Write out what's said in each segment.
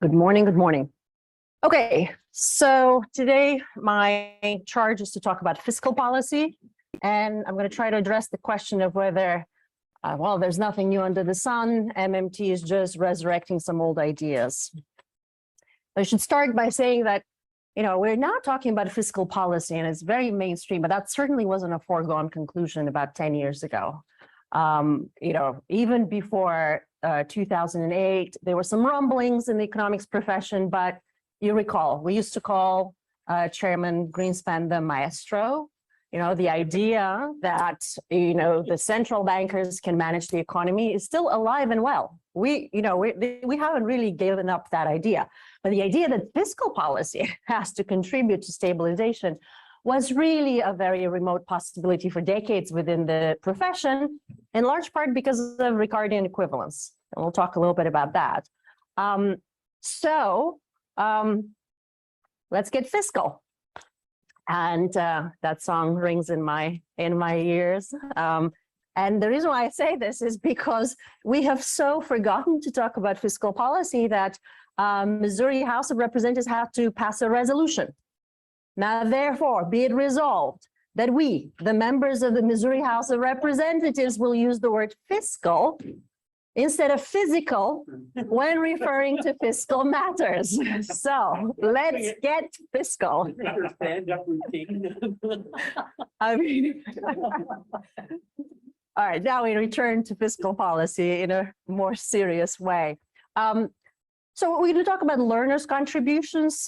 Good morning, good morning. Okay, so today my charge is to talk about fiscal policy, and I'm going to try to address the question of whether, well, there's nothing new under the sun, MMT is just resurrecting some old ideas. I should start by saying that, we're now talking about fiscal policy, and it's very mainstream, but that certainly wasn't a foregone conclusion about 10 years ago. Even before 2008, there were some rumblings in the economics profession, but you recall, we used to call Chairman Greenspan the maestro. The idea that, the central bankers can manage the economy is still alive and well. We haven't really given up that idea, but the idea that fiscal policy has to contribute to stabilization was really a very remote possibility for decades within the profession, in large part because of Ricardian equivalence. And we'll talk a little bit about that. Let's get fiscal. And that song rings in my ears. And the reason why I say this is because we have so forgotten to talk about fiscal policy that Missouri House of Representatives have to pass a resolution. Now, therefore, be it resolved that we, the members of the Missouri House of Representatives, will use the word fiscal instead of physical when referring to fiscal matters. So let's get fiscal. All right, now we return to fiscal policy in a more serious way. So we're going to talk about learners' contributions,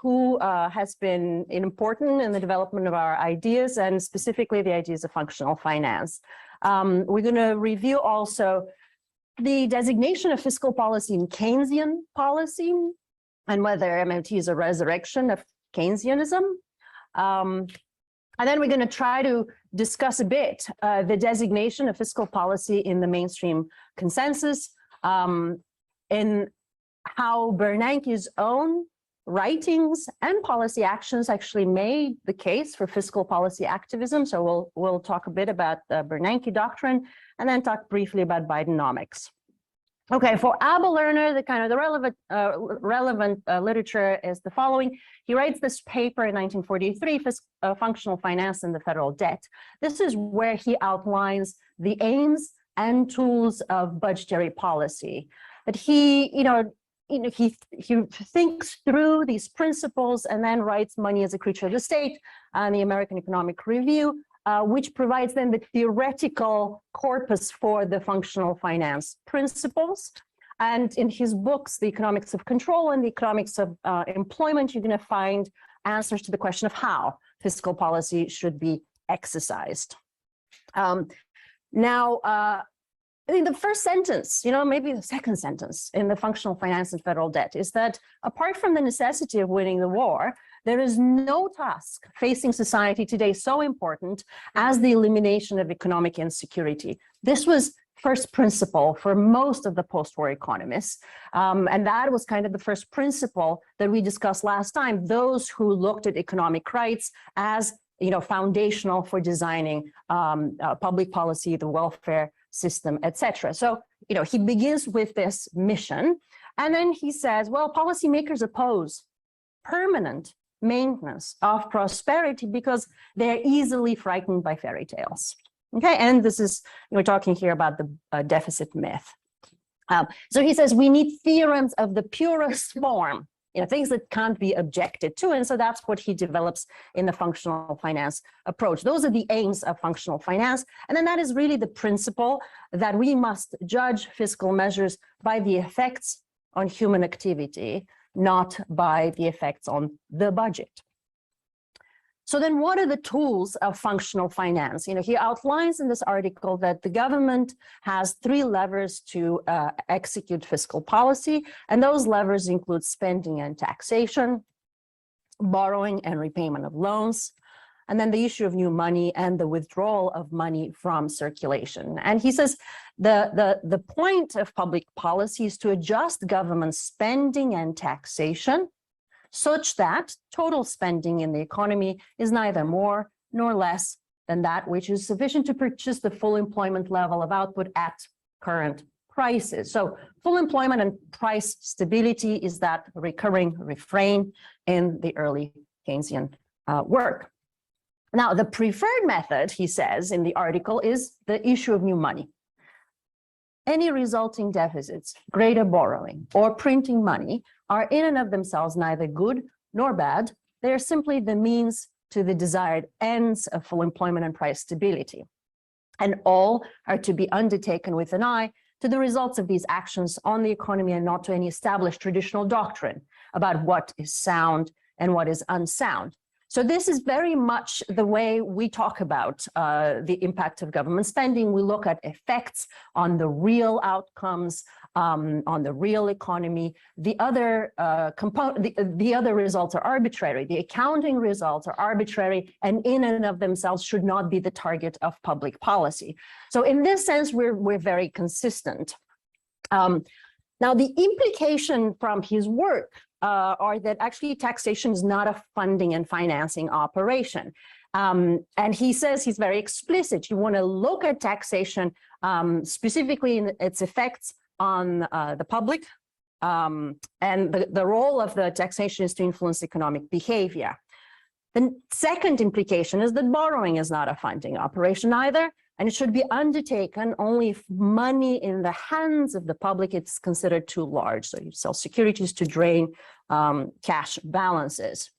who has been important in the development of our ideas, and specifically the ideas of functional finance. We're going to review also the designation of fiscal policy in Keynesian policy, and whether MMT is a resurrection of Keynesianism. And then we're going to try to discuss a bit the designation of fiscal policy in the mainstream consensus, in how Bernanke's own writings and policy actions actually made the case for fiscal policy activism. So we'll talk a bit about the Bernanke doctrine, and then talk briefly about Bidenomics. Okay, for Abel Lerner, the relevant literature is the following. He writes this paper in 1943, Functional Finance and the Federal Debt. This is where he outlines the aims and tools of budgetary policy. But he thinks through these principles and then writes Money as a Creature of the State and the American Economic Review, which provides then the theoretical corpus for the functional finance principles. And in his books, The Economics of Control and The Economics of Employment, you're going to find answers to the question of how fiscal policy should be exercised. In the first sentence, maybe the second sentence in the Functional Finance and Federal Debt is that apart from the necessity of winning the war, there is no task facing society today so important as the elimination of economic insecurity. This was first principle for most of the post-war economists. And that was kind of the first principle that we discussed last time, those who looked at economic rights as foundational for designing public policy, the welfare system, etc. So, he begins with this mission, and then he says, well, policymakers oppose permanent maintenance of prosperity because they're easily frightened by fairy tales. Okay, and we're talking here about the deficit myth. So he says we need theorems of the purest form, things that can't be objected to. And so that's what he develops in the functional finance approach. Those are the aims of functional finance. And then that is really the principle that we must judge fiscal measures by the effects on human activity, not by the effects on the budget. So then what are the tools of functional finance? He outlines in this article that the government has 3 levers to execute fiscal policy, and those levers include spending and taxation, borrowing and repayment of loans, and then the issue of new money and the withdrawal of money from circulation. And he says the point of public policy is to adjust government spending and taxation such that total spending in the economy is neither more nor less than that which is sufficient to purchase the full employment level of output at current prices. So full employment and price stability is that recurring refrain in the early Keynesian work. Now, the preferred method, he says in the article, is the issue of new money. Any resulting deficits, greater borrowing, or printing money are in and of themselves neither good nor bad. They are simply the means to the desired ends of full employment and price stability. And all are to be undertaken with an eye to the results of these actions on the economy and not to any established traditional doctrine about what is sound and what is unsound. So this is very much the way we talk about the impact of government spending. We look at effects on the real outcomes, on the real economy. The other the other results are arbitrary. The accounting results are arbitrary and in and of themselves should not be the target of public policy. So in this sense, we're very consistent. Now, the implication from his work are that actually taxation is not a funding and financing operation. And he says, he's very explicit, you want to look at taxation specifically in its effects on the public, and the role of the taxation is to influence economic behavior. The second implication is that borrowing is not a funding operation either, and it should be undertaken only if money in the hands of the public is considered too large. So you sell securities to drain cash balances.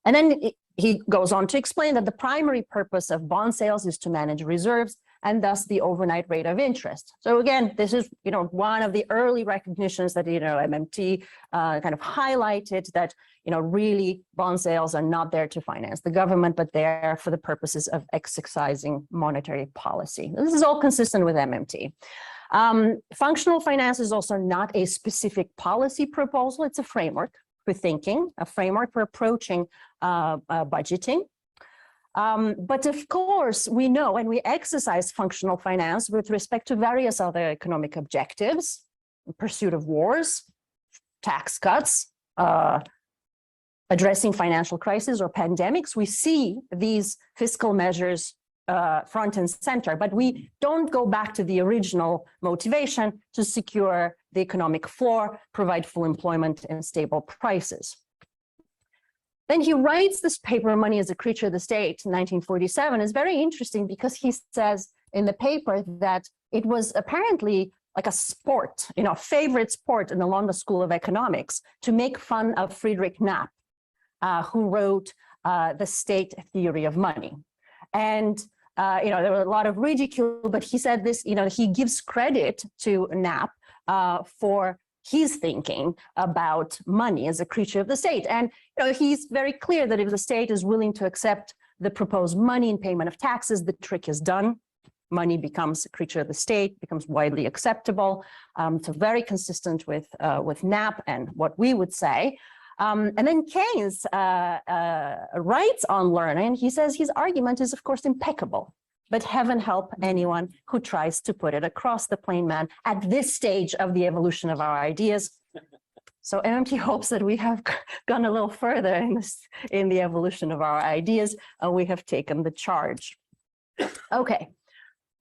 And then he goes on to explain that the primary purpose of bond sales is to manage reserves and thus the overnight rate of interest. So again, this is one of the early recognitions that MMT kind of highlighted, that really bond sales are not there to finance the government, but they're for the purposes of exercising monetary policy. This is all consistent with MMT. Functional finance is also not a specific policy proposal. It's a framework for thinking, a framework for approaching budgeting. But of course, we know and we exercise functional finance with respect to various other economic objectives, pursuit of wars, tax cuts, addressing financial crises or pandemics. We see these fiscal measures front and center, but we don't go back to the original motivation to secure the economic floor, provide full employment and stable prices. Then he writes this paper, Money as a Creature of the State, in 1947. It's very interesting because he says in the paper that it was apparently like a sport, a favorite sport in the London School of Economics to make fun of Friedrich Knapp, who wrote The State Theory of Money. And there was a lot of ridicule, but he said this, he gives credit to Knapp for his thinking about money as a creature of the state. And he's very clear that if the state is willing to accept the proposed money in payment of taxes, the trick is done. Money becomes a creature of the state, becomes widely acceptable. So very consistent with Knapp and what we would say. And then Keynes writes on learning. He says his argument is, of course, impeccable, but heaven help anyone who tries to put it across the plain man at this stage of the evolution of our ideas. So MMT hopes that we have gone a little further in the evolution of our ideas, and we have taken the charge. Okay.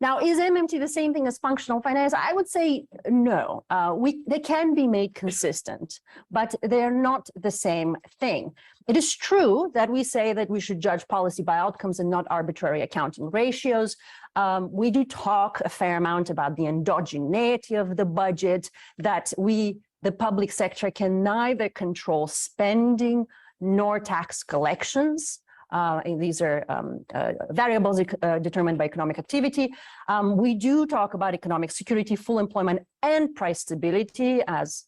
Now, is MMT the same thing as functional finance? I would say no. They can be made consistent, but they're not the same thing. It is true that we say that we should judge policy by outcomes and not arbitrary accounting ratios. We do talk a fair amount about the endogeneity of the budget, that the public sector can neither control spending nor tax collections. These are variables determined by economic activity. We do talk about economic security, full employment, and price stability as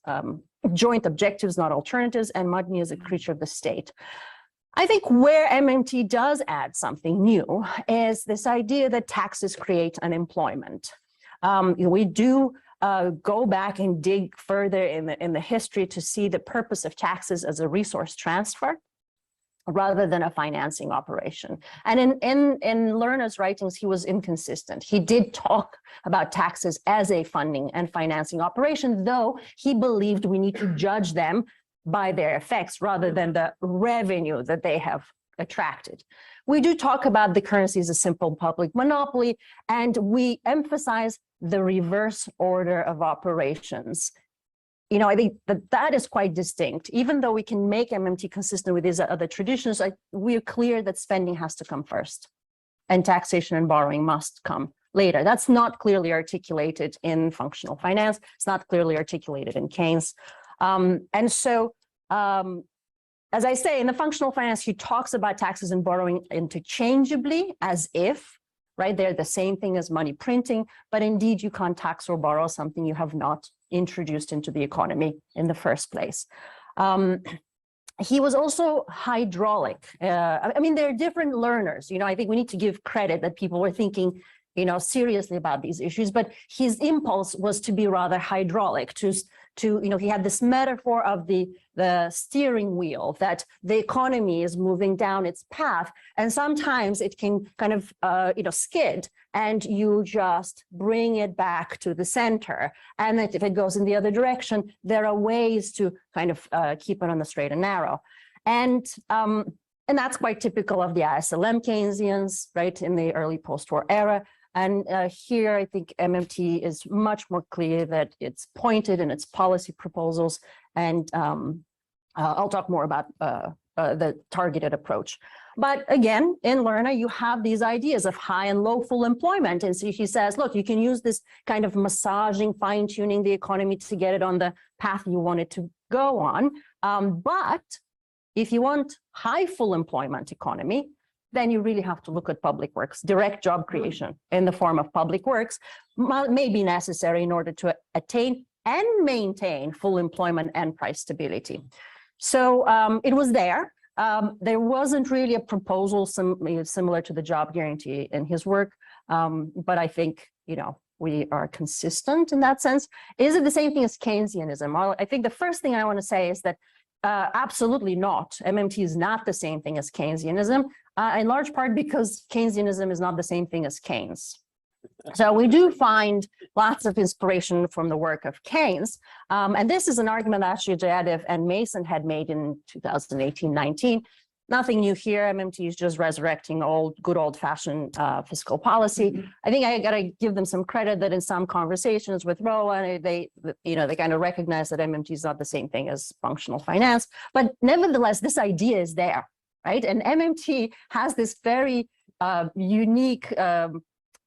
joint objectives, not alternatives, and money as a creature of the state. I think where MMT does add something new is this idea that taxes create unemployment. We do go back and dig further in the history to see the purpose of taxes as a resource transfer rather than a financing operation. And in Lerner's writings, he was inconsistent. He did talk about taxes as a funding and financing operation, though he believed we need to judge them by their effects rather than the revenue that they have attracted. We do talk about the currency as a simple public monopoly, and we emphasize the reverse order of operations. I think that is quite distinct. Even though we can make MMT consistent with these other traditions, we're clear that spending has to come first and taxation and borrowing must come later. That's not clearly articulated in functional finance. It's not clearly articulated in Keynes. As I say, in the functional finance, he talks about taxes and borrowing interchangeably as if, right, they're the same thing as money printing, but indeed you can't tax or borrow something you have not introduced into the economy in the first place. He was also hydraulic. There are different learners. I think we need to give credit that people were thinking, seriously about these issues, but his impulse was to be rather hydraulic, to he had this metaphor of the steering wheel, that the economy is moving down its path, and sometimes it can kind of, skid, and you just bring it back to the center. And that if it goes in the other direction, there are ways to kind of keep it on the straight and narrow. And that's quite typical of the ISLM Keynesians, right, in the early post-war era. And here, I think MMT is much more clear that it's pointed in its policy proposals. And I'll talk more about the targeted approach. But again, in Lerner, you have these ideas of high and low full employment. And so he says, look, you can use this kind of massaging, fine-tuning the economy to get it on the path you want it to go on. But if you want high full employment economy, then you really have to look at public works. Direct job creation in the form of public works may be necessary in order to attain and maintain full employment and price stability. So it was there. There wasn't really a proposal similar to the job guarantee in his work, but I think, we are consistent in that sense. Is it the same thing as Keynesianism? Well, I think the first thing I want to say is that absolutely not. MMT is not the same thing as Keynesianism, in large part because Keynesianism is not the same thing as Keynes. So we do find lots of inspiration from the work of Keynes. And this is an argument actually Jayadev and Mason had made in 2018-19. Nothing new here. MMT is just resurrecting good old-fashioned fiscal policy. I think I got to give them some credit that in some conversations with Roa, they kind of recognize that MMT is not the same thing as functional finance. But nevertheless, this idea is there, right? And MMT has this very unique, kind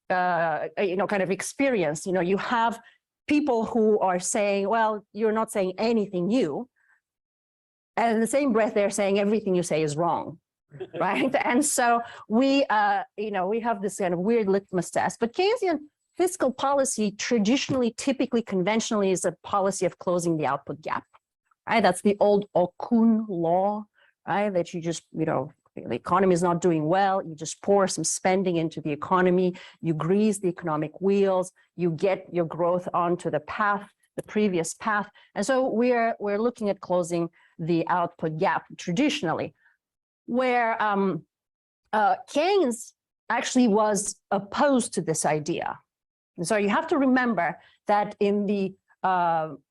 of experience. You have people who are saying, well, you're not saying anything new. And in the same breath, they're saying everything you say is wrong, right? And so we have this kind of weird litmus test. But Keynesian fiscal policy traditionally, typically, conventionally is a policy of closing the output gap, right? That's the old Okun law, right? That you just, the economy is not doing well. You just pour some spending into the economy. You grease the economic wheels. You get your growth onto the path, the previous path. And so we're looking at closing the output gap traditionally, where Keynes actually was opposed to this idea. And so you have to remember that in the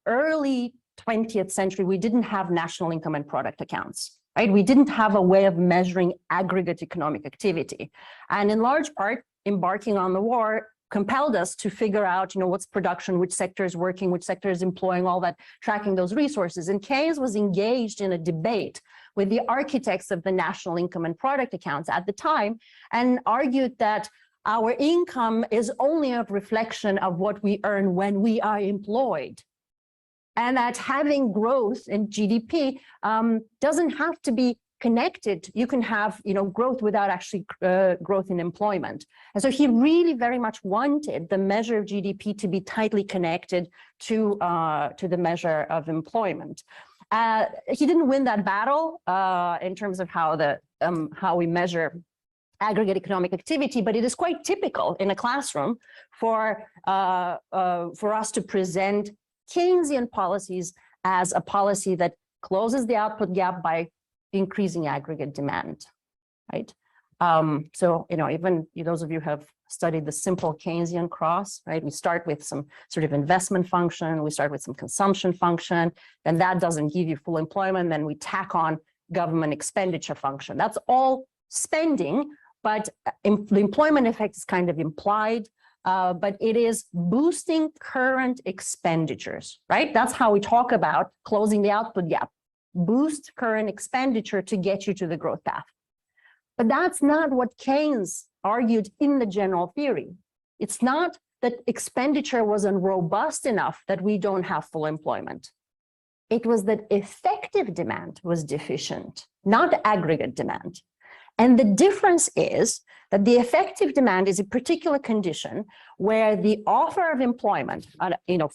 early 20th century, we didn't have national income and product accounts, right? We didn't have a way of measuring aggregate economic activity. And in large part, embarking on the war compelled us to figure out, what's production, which sector is working, which sector is employing, all that, tracking those resources. And Keynes was engaged in a debate with the architects of the national income and product accounts at the time, and argued that our income is only a reflection of what we earn when we are employed. And that having growth in GDP doesn't have to be connected. You can have, growth without actually growth in employment. And so he really very much wanted the measure of GDP to be tightly connected to the measure of employment. He didn't win that battle in terms of how we measure aggregate economic activity, but it is quite typical in a classroom for us to present Keynesian policies as a policy that closes the output gap by increasing aggregate demand, right? So, even those of you who have studied the simple Keynesian cross, right? We start with some sort of investment function, we start with some consumption function, and that doesn't give you full employment, then we tack on government expenditure function. That's all spending, but the employment effect is kind of implied. but it is boosting current expenditures, right? That's how we talk about closing the output gap. Boost current expenditure to get you to the growth path. But that's not what Keynes argued in the general theory. It's not that expenditure wasn't robust enough that we don't have full employment. It was that effective demand was deficient, not aggregate demand. And the difference is that the effective demand is a particular condition where the offer of employment,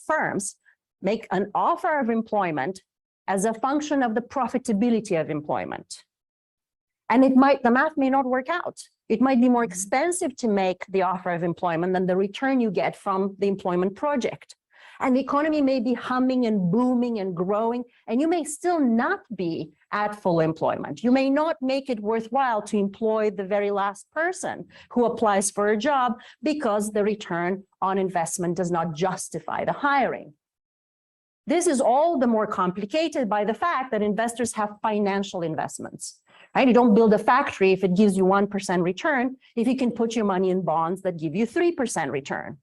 firms make an offer of employment as a function of the profitability of employment. And the math may not work out. It might be more expensive to make the offer of employment than the return you get from the employment project. And the economy may be humming and booming and growing, and you may still not be at full employment. You may not make it worthwhile to employ the very last person who applies for a job because the return on investment does not justify the hiring. This is all the more complicated by the fact that investors have financial investments. Right? You don't build a factory if it gives you 1% return, if you can put your money in bonds that give you 3% return.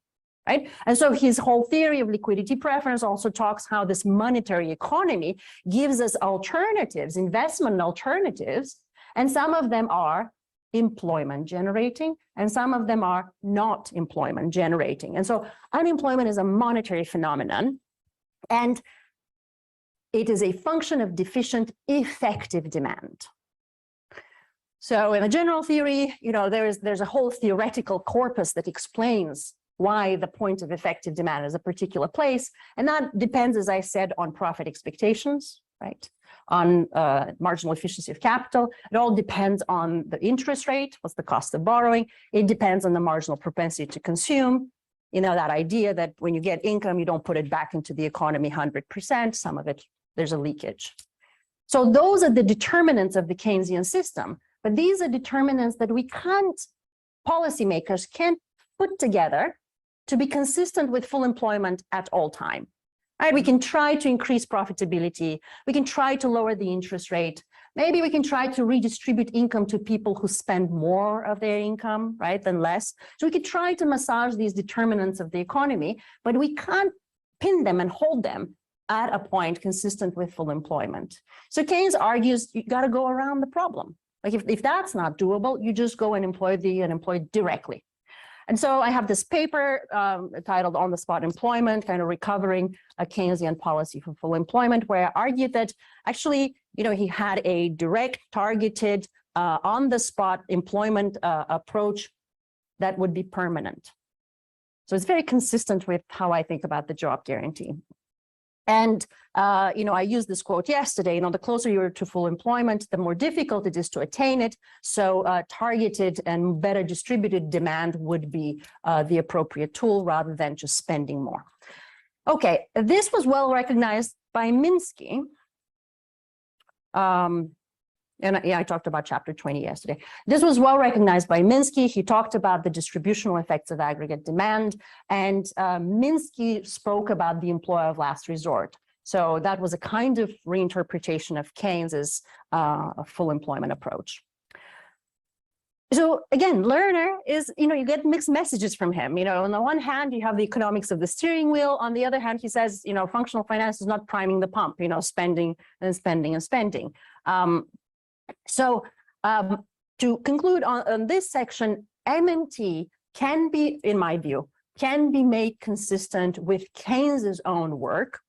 Right? And so his whole theory of liquidity preference also talks how this monetary economy gives us alternatives, investment alternatives, and some of them are employment generating, and some of them are not employment generating. And so unemployment is a monetary phenomenon, and it is a function of deficient effective demand. So in the general theory, there's a whole theoretical corpus that explains why the point of effective demand is a particular place. And that depends, as I said, on profit expectations, right? On marginal efficiency of capital. It all depends on the interest rate, what's the cost of borrowing. It depends on the marginal propensity to consume. That idea that when you get income, you don't put it back into the economy 100%, some of it, there's a leakage. So those are the determinants of the Keynesian system. But these are determinants that policymakers can't put together to be consistent with full employment at all time. Right? We can try to increase profitability. We can try to lower the interest rate. Maybe we can try to redistribute income to people who spend more of their income, right, than less. So we could try to massage these determinants of the economy, but we can't pin them and hold them at a point consistent with full employment. So Keynes argues you got to go around the problem. Like if that's not doable, you just go and employ the unemployed directly. And so I have this paper titled On the Spot Employment, kind of recovering a Keynesian policy for full employment, where I argued that actually, he had a direct, targeted, on-the-spot employment approach that would be permanent. So it's very consistent with how I think about the job guarantee. And, I used this quote yesterday, the closer you're to full employment, the more difficult it is to attain it. So targeted and better distributed demand would be the appropriate tool rather than just spending more. Okay, this was well recognized by Minsky. I talked about chapter 20 yesterday. This was well recognized by Minsky. He talked about the distributional effects of aggregate demand, and Minsky spoke about the employer of last resort. So that was a kind of reinterpretation of Keynes's full employment approach. So again, Lerner is, you get mixed messages from him. On the one hand, you have the economics of the steering wheel. On the other hand, he says, functional finance is not priming the pump, spending and spending and spending. So to conclude on this section, MMT can be, in my view, can be made consistent with Keynes's own work,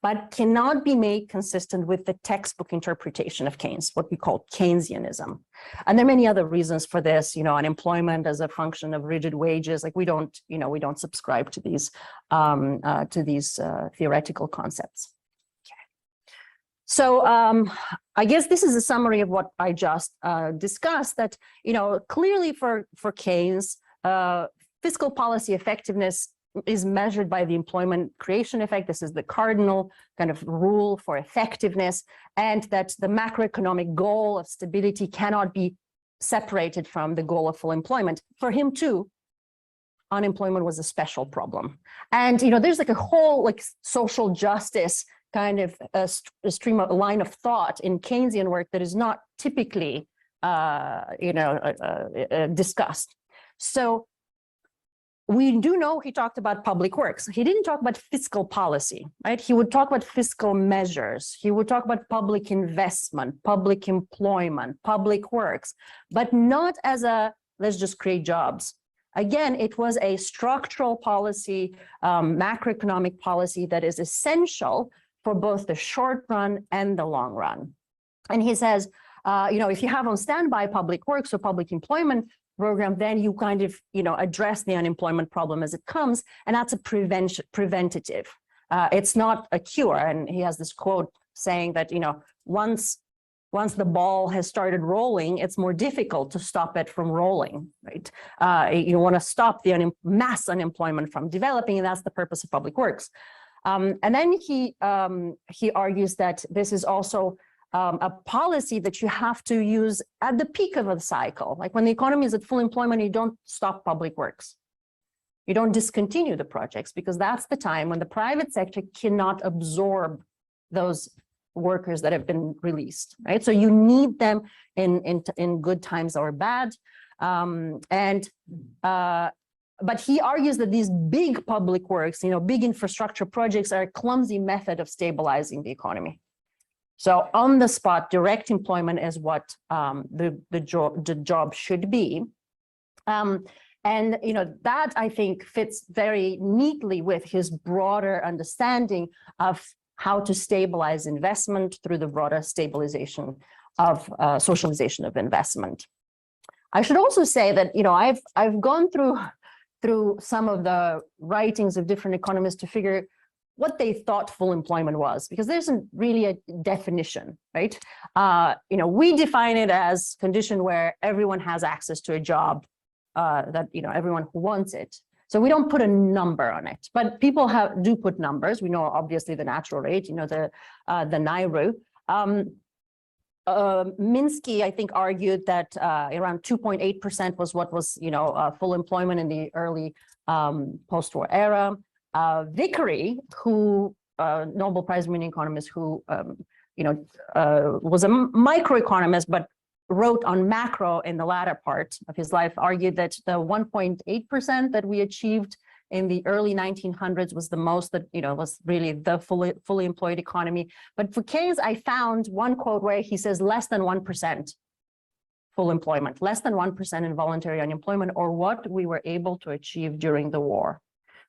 but cannot be made consistent with the textbook interpretation of Keynes, what we call Keynesianism. And there are many other reasons for this, unemployment as a function of rigid wages. Like we don't subscribe to these theoretical concepts. So I guess this is a summary of what I just discussed, that, clearly for Keynes, fiscal policy effectiveness is measured by the employment creation effect. This is the cardinal kind of rule for effectiveness, and that the macroeconomic goal of stability cannot be separated from the goal of full employment. For him too, unemployment was a special problem. And, there's like a whole social justice kind of a line of thought in Keynesian work that is not typically, discussed. So we do know he talked about public works. He didn't talk about fiscal policy, right? He would talk about fiscal measures. He would talk about public investment, public employment, public works, but not as a, let's just create jobs. Again, it was a structural policy, macroeconomic policy that is essential for both the short run and the long run. And he says, if you have on standby public works or public employment program, then you kind of, address the unemployment problem as it comes, and that's a preventative. It's not a cure. And he has this quote saying that, once the ball has started rolling, it's more difficult to stop it from rolling, right? You want to stop the mass unemployment from developing, and that's the purpose of public works. And then he argues that this is also a policy that you have to use at the peak of a cycle. Like when the economy is at full employment, you don't stop public works. You don't discontinue the projects, because that's the time when the private sector cannot absorb those workers that have been released, right? So you need them in good times or bad. But he argues that these big public works, big infrastructure projects are a clumsy method of stabilizing the economy. So on the spot, direct employment is what the job should be. And that I think fits very neatly with his broader understanding of how to stabilize investment through the broader stabilization of socialization of investment. I should also say that I've gone through some of the writings of different economists to figure what they thought full employment was, because there isn't really a definition, right? We define it as condition where everyone has access to a job, that everyone who wants it. So we don't put a number on it, but people do put numbers. We know obviously the natural rate, the NAIRU. Minsky, I think, argued that around 2.8% was what was full employment in the early post-war era. Vickery, who Nobel Prize-winning economist, who was a microeconomist but wrote on macro in the latter part of his life, argued that the 1.8% that we achieved in the early 1900s was the most that was really the fully employed economy. But for Keynes, I found one quote where he says less than 1% full employment, less than 1% involuntary unemployment, or what we were able to achieve during the war.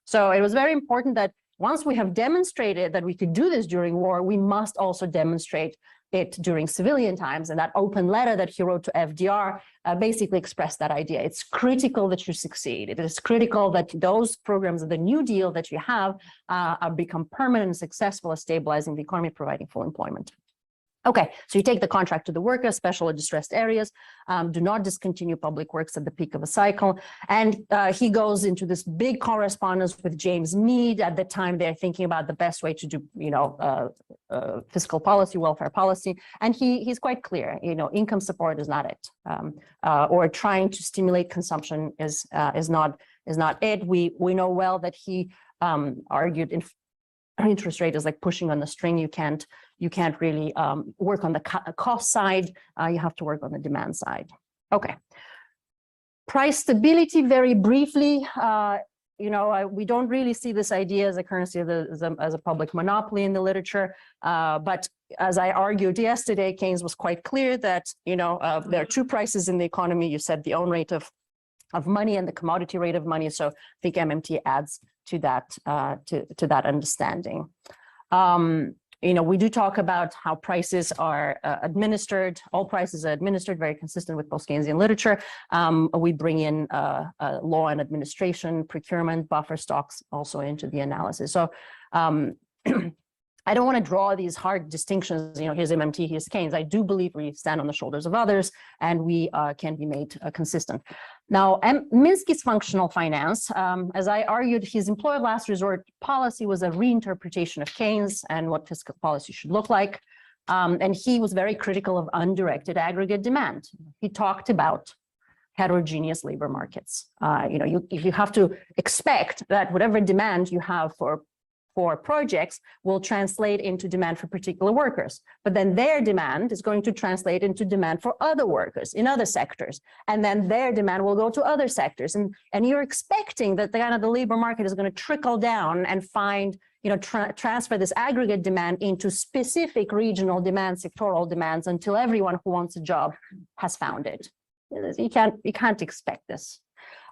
So it was very important that once we have demonstrated that we could do this during war, we must also demonstrate it during civilian times. And that open letter that he wrote to FDR basically expressed that idea. It's critical that you succeed. It is critical that those programs of the New Deal that you have become permanent and successful at stabilizing the economy, providing full employment. Okay, so you take the contract to the worker, special or distressed areas, do not discontinue public works at the peak of a cycle. And he goes into this big correspondence with James Mead. At the time, they're thinking about the best way to do, fiscal policy, welfare policy. And he's quite clear, income support is not it. Or trying to stimulate consumption is not it. We know well that he argued interest rate is like pushing on the string. You can't really work on the cost side. You have to work on the demand side. Okay. Price stability, very briefly. We don't really see this idea as a currency as a public monopoly in the literature. But as I argued yesterday, Keynes was quite clear that there are two prices in the economy. You said the own rate of money and the commodity rate of money. So I think MMT adds to that to that understanding. We do talk about how prices are administered. All prices are administered, very consistent with post-Keynesian literature. We bring in law and administration, procurement, buffer stocks also into the analysis. So I don't want to draw these hard distinctions, here's MMT, here's Keynes. I do believe we stand on the shoulders of others and we can be made consistent. Now, Minsky's functional finance, as I argued, his employer last resort policy was a reinterpretation of Keynes and what fiscal policy should look like. And he was very critical of undirected aggregate demand. He talked about heterogeneous labor markets. You have to expect that whatever demand you have for for projects will translate into demand for particular workers, but then their demand is going to translate into demand for other workers in other sectors, and then their demand will go to other sectors, and you're expecting that the labor market is going to trickle down and find, transfer this aggregate demand into specific regional demands, sectoral demands, until everyone who wants a job has found it. You can't expect this.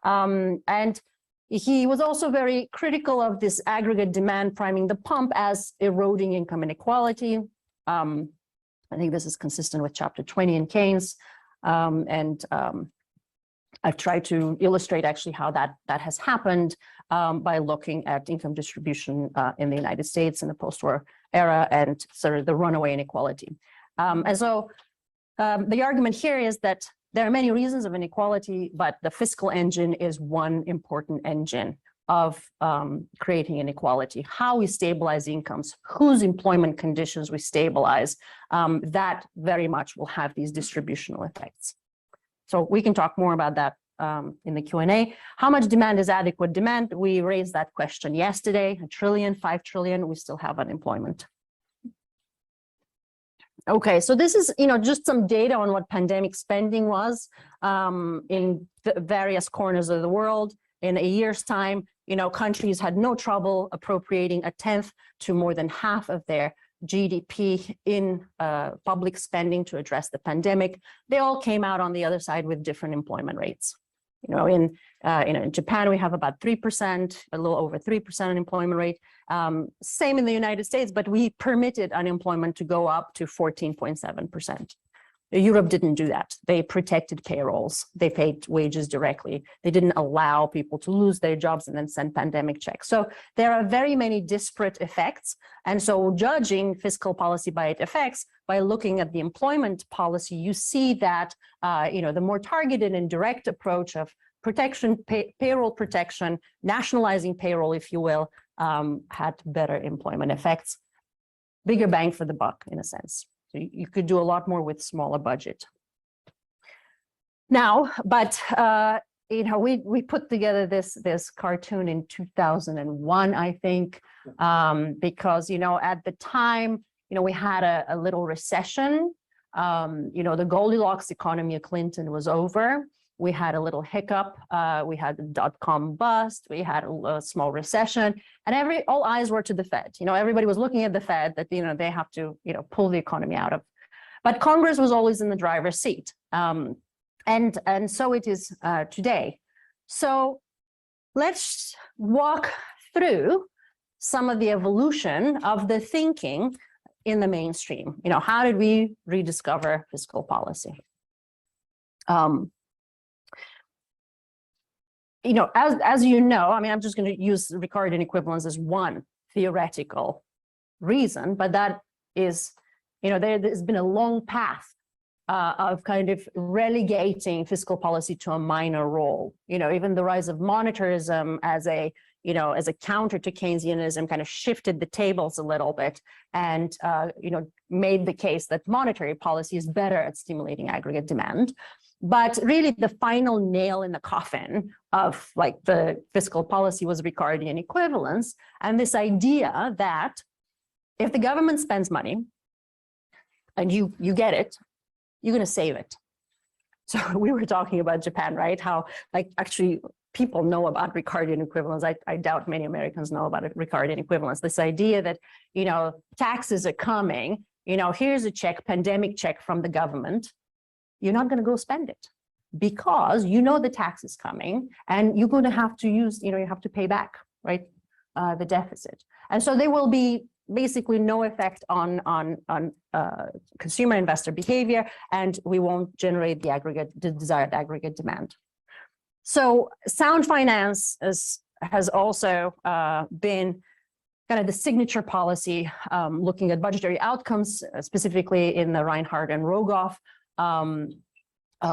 And he was also very critical of this aggregate demand priming the pump as eroding income inequality. I think this is consistent with Chapter 20 in Keynes. I've tried to illustrate actually how that has happened by looking at income distribution in the United States in the post-war era and sort of the runaway inequality. And so the argument here is that there are many reasons of inequality, but the fiscal engine is one important engine of creating inequality. How we stabilize incomes, whose employment conditions we stabilize, that very much will have these distributional effects. So we can talk more about that in the Q&A. How much demand is adequate demand? We raised that question yesterday. 1 trillion, 5 trillion, we still have unemployment. Okay, so this is, just some data on what pandemic spending was in various corners of the world. In a year's time, countries had no trouble appropriating 1/10 to more than half of their GDP in public spending to address the pandemic. They all came out on the other side with different employment rates. In Japan, we have about 3%, a little over 3% unemployment rate. Same in the United States, but we permitted unemployment to go up to 14.7%. Europe didn't do that. They protected payrolls. They paid wages directly. They didn't allow people to lose their jobs and then send pandemic checks. So there are very many disparate effects. And so judging fiscal policy by its effects, by looking at the employment policy, you see that the more targeted and direct approach of protection, payroll protection, nationalizing payroll, if you will, had better employment effects, bigger bang for the buck in a sense. So you could do a lot more with smaller budget. Now, but we put together this cartoon in 2001, I think, because at the time we had a little recession. The Goldilocks economy of Clinton was over. We had a little hiccup. We had the dot-com bust. We had a small recession, and all eyes were to the Fed. Everybody was looking at the Fed that they have to pull the economy out of. But Congress was always in the driver's seat, and so it is today. So let's walk through some of the evolution of the thinking in the mainstream. How did we rediscover fiscal policy? As you know, I'm just going to use Ricardian equivalence as one theoretical reason, but that is, there's been a long path of kind of relegating fiscal policy to a minor role. Even the rise of monetarism as a counter to Keynesianism kind of shifted the tables a little bit and, made the case that monetary policy is better at stimulating aggregate demand. But really the final nail in the coffin of the fiscal policy was Ricardian equivalence, and this idea that if the government spends money and you get it, you're going to save it. So we were talking about Japan, right? How actually people know about Ricardian equivalence. I doubt many Americans know about Ricardian equivalence. This idea that, taxes are coming, here's a check, pandemic check from the government. You're not going to go spend it because the tax is coming and you're going to have to use, you have to pay back, right, the deficit. And so there will be basically no effect on consumer investor behavior, and we won't generate the desired aggregate demand. So sound finance has also been kind of the signature policy, looking at budgetary outcomes, specifically in the Reinhardt and Rogoff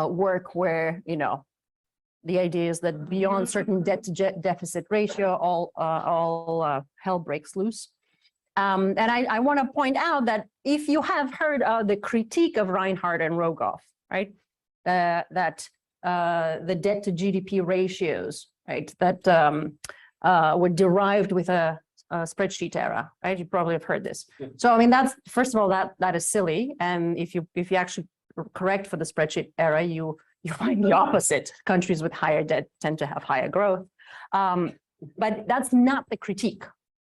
work, where the idea is that beyond certain debt to deficit ratio, all hell breaks loose. And I want to point out that if you have heard the critique of Reinhardt and Rogoff, right, that the debt to GDP ratios, right, that were derived with a spreadsheet era, right? You probably have heard this. Yeah. So I mean, that's first of all, that is silly. And if you actually correct for the spreadsheet era, you find the opposite. Countries with higher debt tend to have higher growth. But that's not the critique.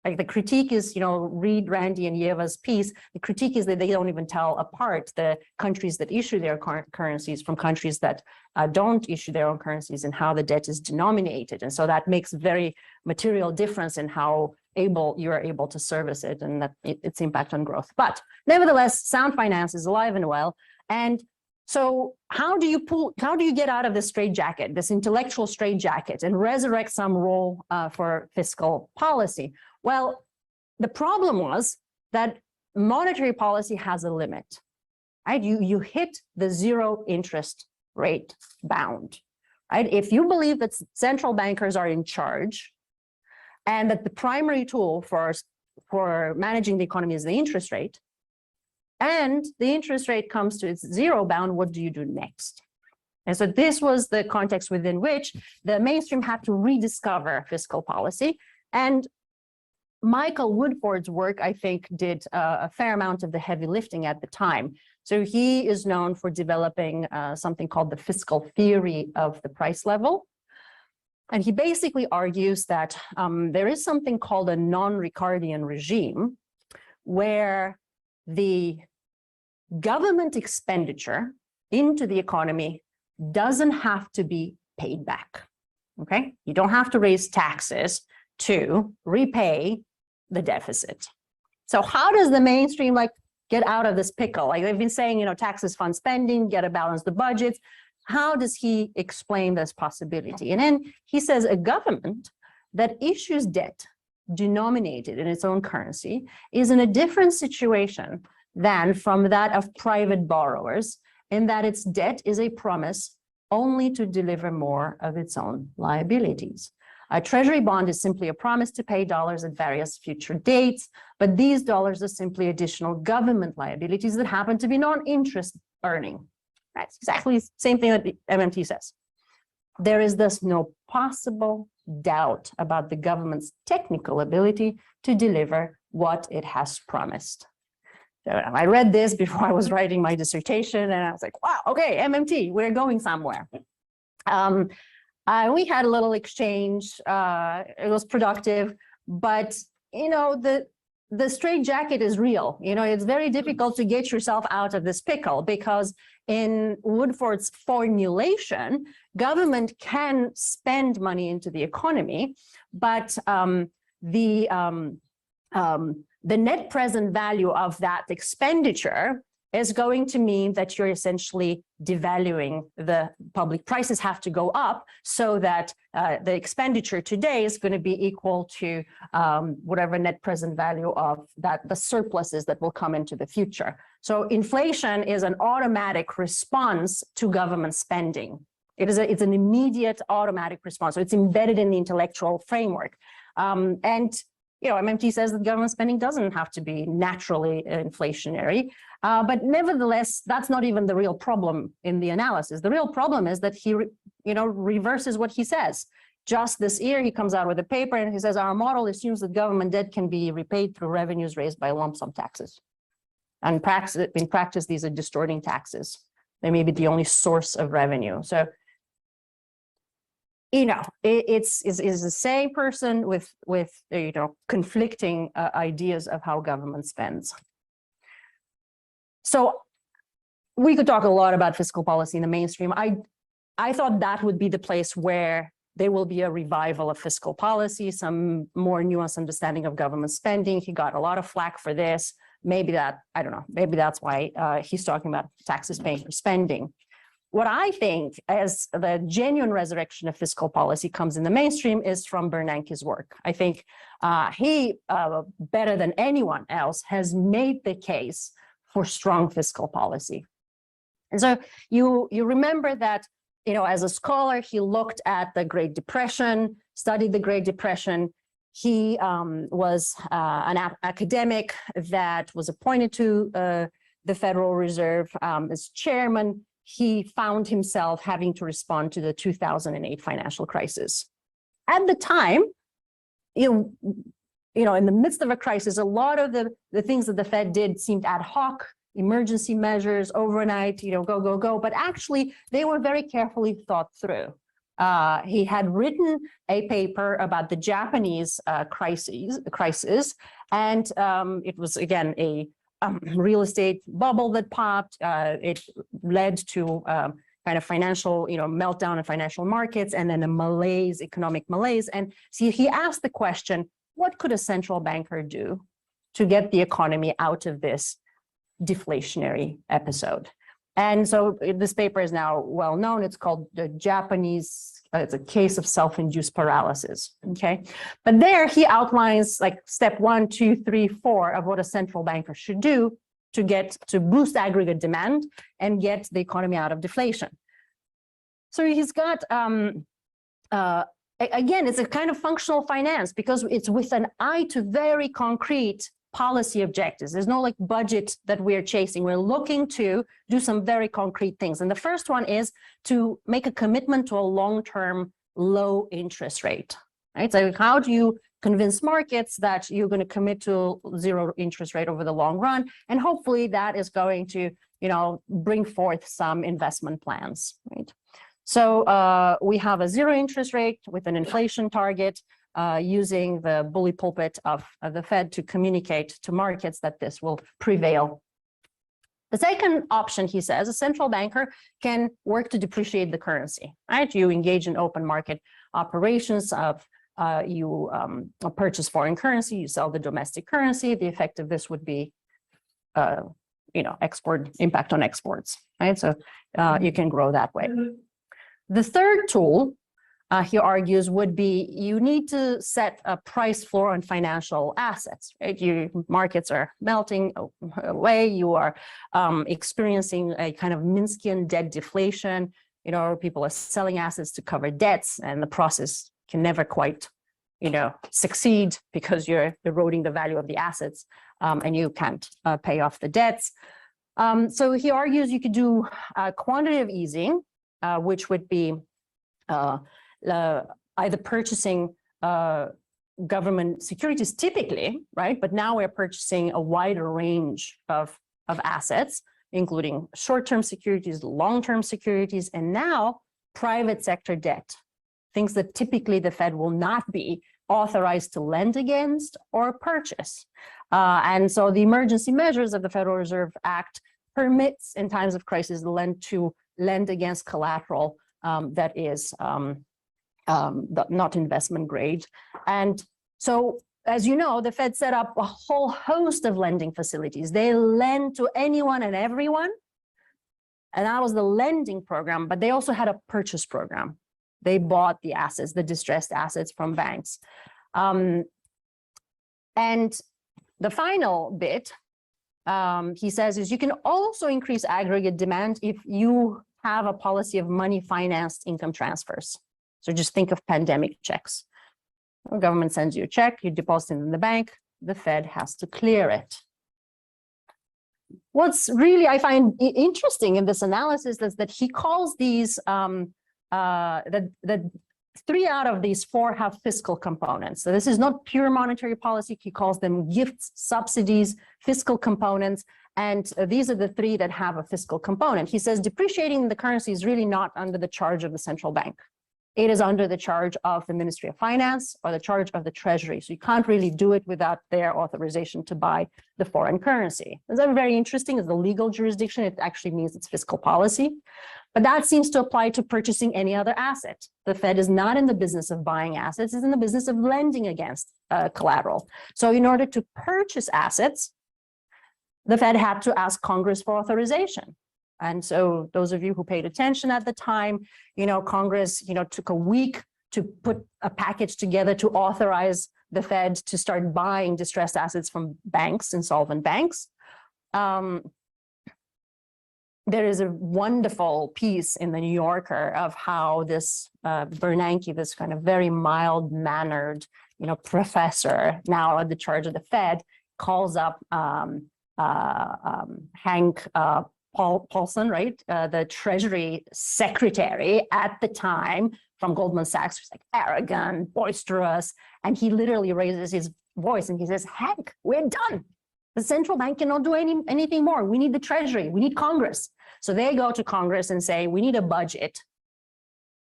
Like the critique is, read Randy and Yeva's piece. The critique is that they don't even tell apart the countries that issue their currencies from countries that don't issue their own currencies and how the debt is denominated. And so that makes very material difference in how you are able to service it and that its impact on growth. But nevertheless, sound finance is alive and well. And so how do you get out of this straitjacket, this intellectual straitjacket, and resurrect some role for fiscal policy? Well, the problem was that monetary policy has a limit, right? You hit the zero interest rate bound, right? If you believe that central bankers are in charge and that the primary tool for managing the economy is the interest rate, and the interest rate comes to its zero bound, what do you do next? And so this was the context within which the mainstream had to rediscover fiscal policy. And Michael Woodford's work, I think, did a fair amount of the heavy lifting at the time. So he is known for developing something called the fiscal theory of the price level. And he basically argues that there is something called a non-Ricardian regime where the government expenditure into the economy doesn't have to be paid back, okay? You don't have to raise taxes to repay the deficit. So how does the mainstream get out of this pickle? Like they've been saying, taxes fund spending, get to balance the budgets. How does he explain this possibility? And then he says a government that issues debt denominated in its own currency is in a different situation than from that of private borrowers, in that its debt is a promise only to deliver more of its own liabilities. A treasury bond is simply a promise to pay dollars at various future dates, but these dollars are simply additional government liabilities that happen to be non-interest earning. That's exactly the same thing that the MMT says. There is thus no possible doubt about the government's technical ability to deliver what it has promised. So I read this before I was writing my dissertation, and I was like, wow, okay, MMT, we're going somewhere. We had a little exchange. It was productive, but the straitjacket is real. It's very difficult to get yourself out of this pickle because in Woodford's formulation, government can spend money into the economy, but the net present value of that expenditure is going to mean that you're essentially devaluing the public. Prices have to go up so that the expenditure today is going to be equal to whatever net present value of the surpluses that will come into the future. So inflation is an automatic response to government spending. It's an immediate automatic response. So it's embedded in the intellectual framework. MMT says that government spending doesn't have to be naturally inflationary, but nevertheless, that's not even the real problem in the analysis. The real problem is that he, reverses what he says. Just this year, he comes out with a paper and he says, our model assumes that government debt can be repaid through revenues raised by lump sum taxes. And in practice, these are distorting taxes. They may be the only source of revenue. So it's the same person with conflicting ideas of how government spends. So we could talk a lot about fiscal policy in the mainstream. I thought that would be the place where there will be a revival of fiscal policy, some more nuanced understanding of government spending. He got a lot of flack for this. Maybe that's why he's talking about taxes paying for spending. What I think as the genuine resurrection of fiscal policy comes in the mainstream is from Bernanke's work. I think he, better than anyone else, has made the case for strong fiscal policy. And so you remember that, as a scholar, he looked at the Great Depression, studied the Great Depression. He was an academic that was appointed to the Federal Reserve as chairman. He found himself having to respond to the 2008 financial crisis. At the time, in the midst of a crisis, a lot of the things that the Fed did seemed ad hoc, emergency measures, overnight, go. But actually, they were very carefully thought through. He had written a paper about the Japanese crisis, and it was, again, a real estate bubble that popped. It led to kind of financial, meltdown in financial markets, and then economic malaise. And see, he asked the question, what could a central banker do to get the economy out of this deflationary episode? And so this paper is now well known. It's called the Japanese, it's a case of self-induced paralysis, okay? But there he outlines like step 1, 2, 3, 4 of what a central banker should do to boost aggregate demand and get the economy out of deflation. So he's got, again, it's a kind of functional finance because it's with an eye to very concrete policy objectives. There's no like budget that we're chasing. We're looking to do some very concrete things. And the first one is to make a commitment to a long-term low interest rate, right? So how do you convince markets that you're going to commit to zero interest rate over the long run? And hopefully that is going to, bring forth some investment plans, right? So we have a zero interest rate with an inflation target, using the bully pulpit of the Fed to communicate to markets that this will prevail. The second option, he says, a central banker can work to depreciate the currency, right? You engage in open market operations of you purchase foreign currency, you sell the domestic currency. The effect of this would be, export impact on exports, right? So you can grow that way. The third tool, he argues, would be you need to set a price floor on financial assets, right? Your markets are melting away. You are experiencing a kind of Minskian debt deflation. People are selling assets to cover debts, and the process can never quite, succeed because you're eroding the value of the assets and you can't pay off the debts. So he argues you could do quantitative easing, which would be either purchasing government securities typically, right? But now we're purchasing a wider range of assets, including short-term securities, long-term securities, and now private sector debt, things that typically the Fed will not be authorized to lend against or purchase. And so the emergency measures of the Federal Reserve Act permits in times of crisis to lend against collateral that is not investment grade. And so, as you know, the Fed set up a whole host of lending facilities. They lend to anyone and everyone. And that was the lending program, but they also had a purchase program. They bought the assets, the distressed assets from banks. And the final bit, he says, is you can also increase aggregate demand if you have a policy of money-financed income transfers. So just think of pandemic checks. The government sends you a check, you deposit it in the bank, the Fed has to clear it. What's really, I find interesting in this analysis is that he calls these, that 3 out of these 4 have fiscal components. So this is not pure monetary policy. He calls them gifts, subsidies, fiscal components. And these are the 3 that have a fiscal component. He says depreciating the currency is really not under the charge of the central bank. It is under the charge of the Ministry of Finance or the charge of the Treasury. So you can't really do it without their authorization to buy the foreign currency. That's very interesting. As the legal jurisdiction, it actually means it's fiscal policy. But that seems to apply to purchasing any other asset. The Fed is not in the business of buying assets, it's in the business of lending against collateral. So in order to purchase assets, the Fed had to ask Congress for authorization. And so those of you who paid attention at the time, Congress, took a week to put a package together to authorize the Fed to start buying distressed assets from banks, insolvent banks. There is a wonderful piece in the New Yorker of how this Bernanke, this kind of very mild-mannered, professor now at the charge of the Fed, calls up Hank Paulson, right? The Treasury Secretary at the time from Goldman Sachs, was like arrogant, boisterous, and he literally raises his voice and he says, heck, we're done. The central bank cannot do anything more. We need the Treasury. We need Congress. So they go to Congress and say, we need a budget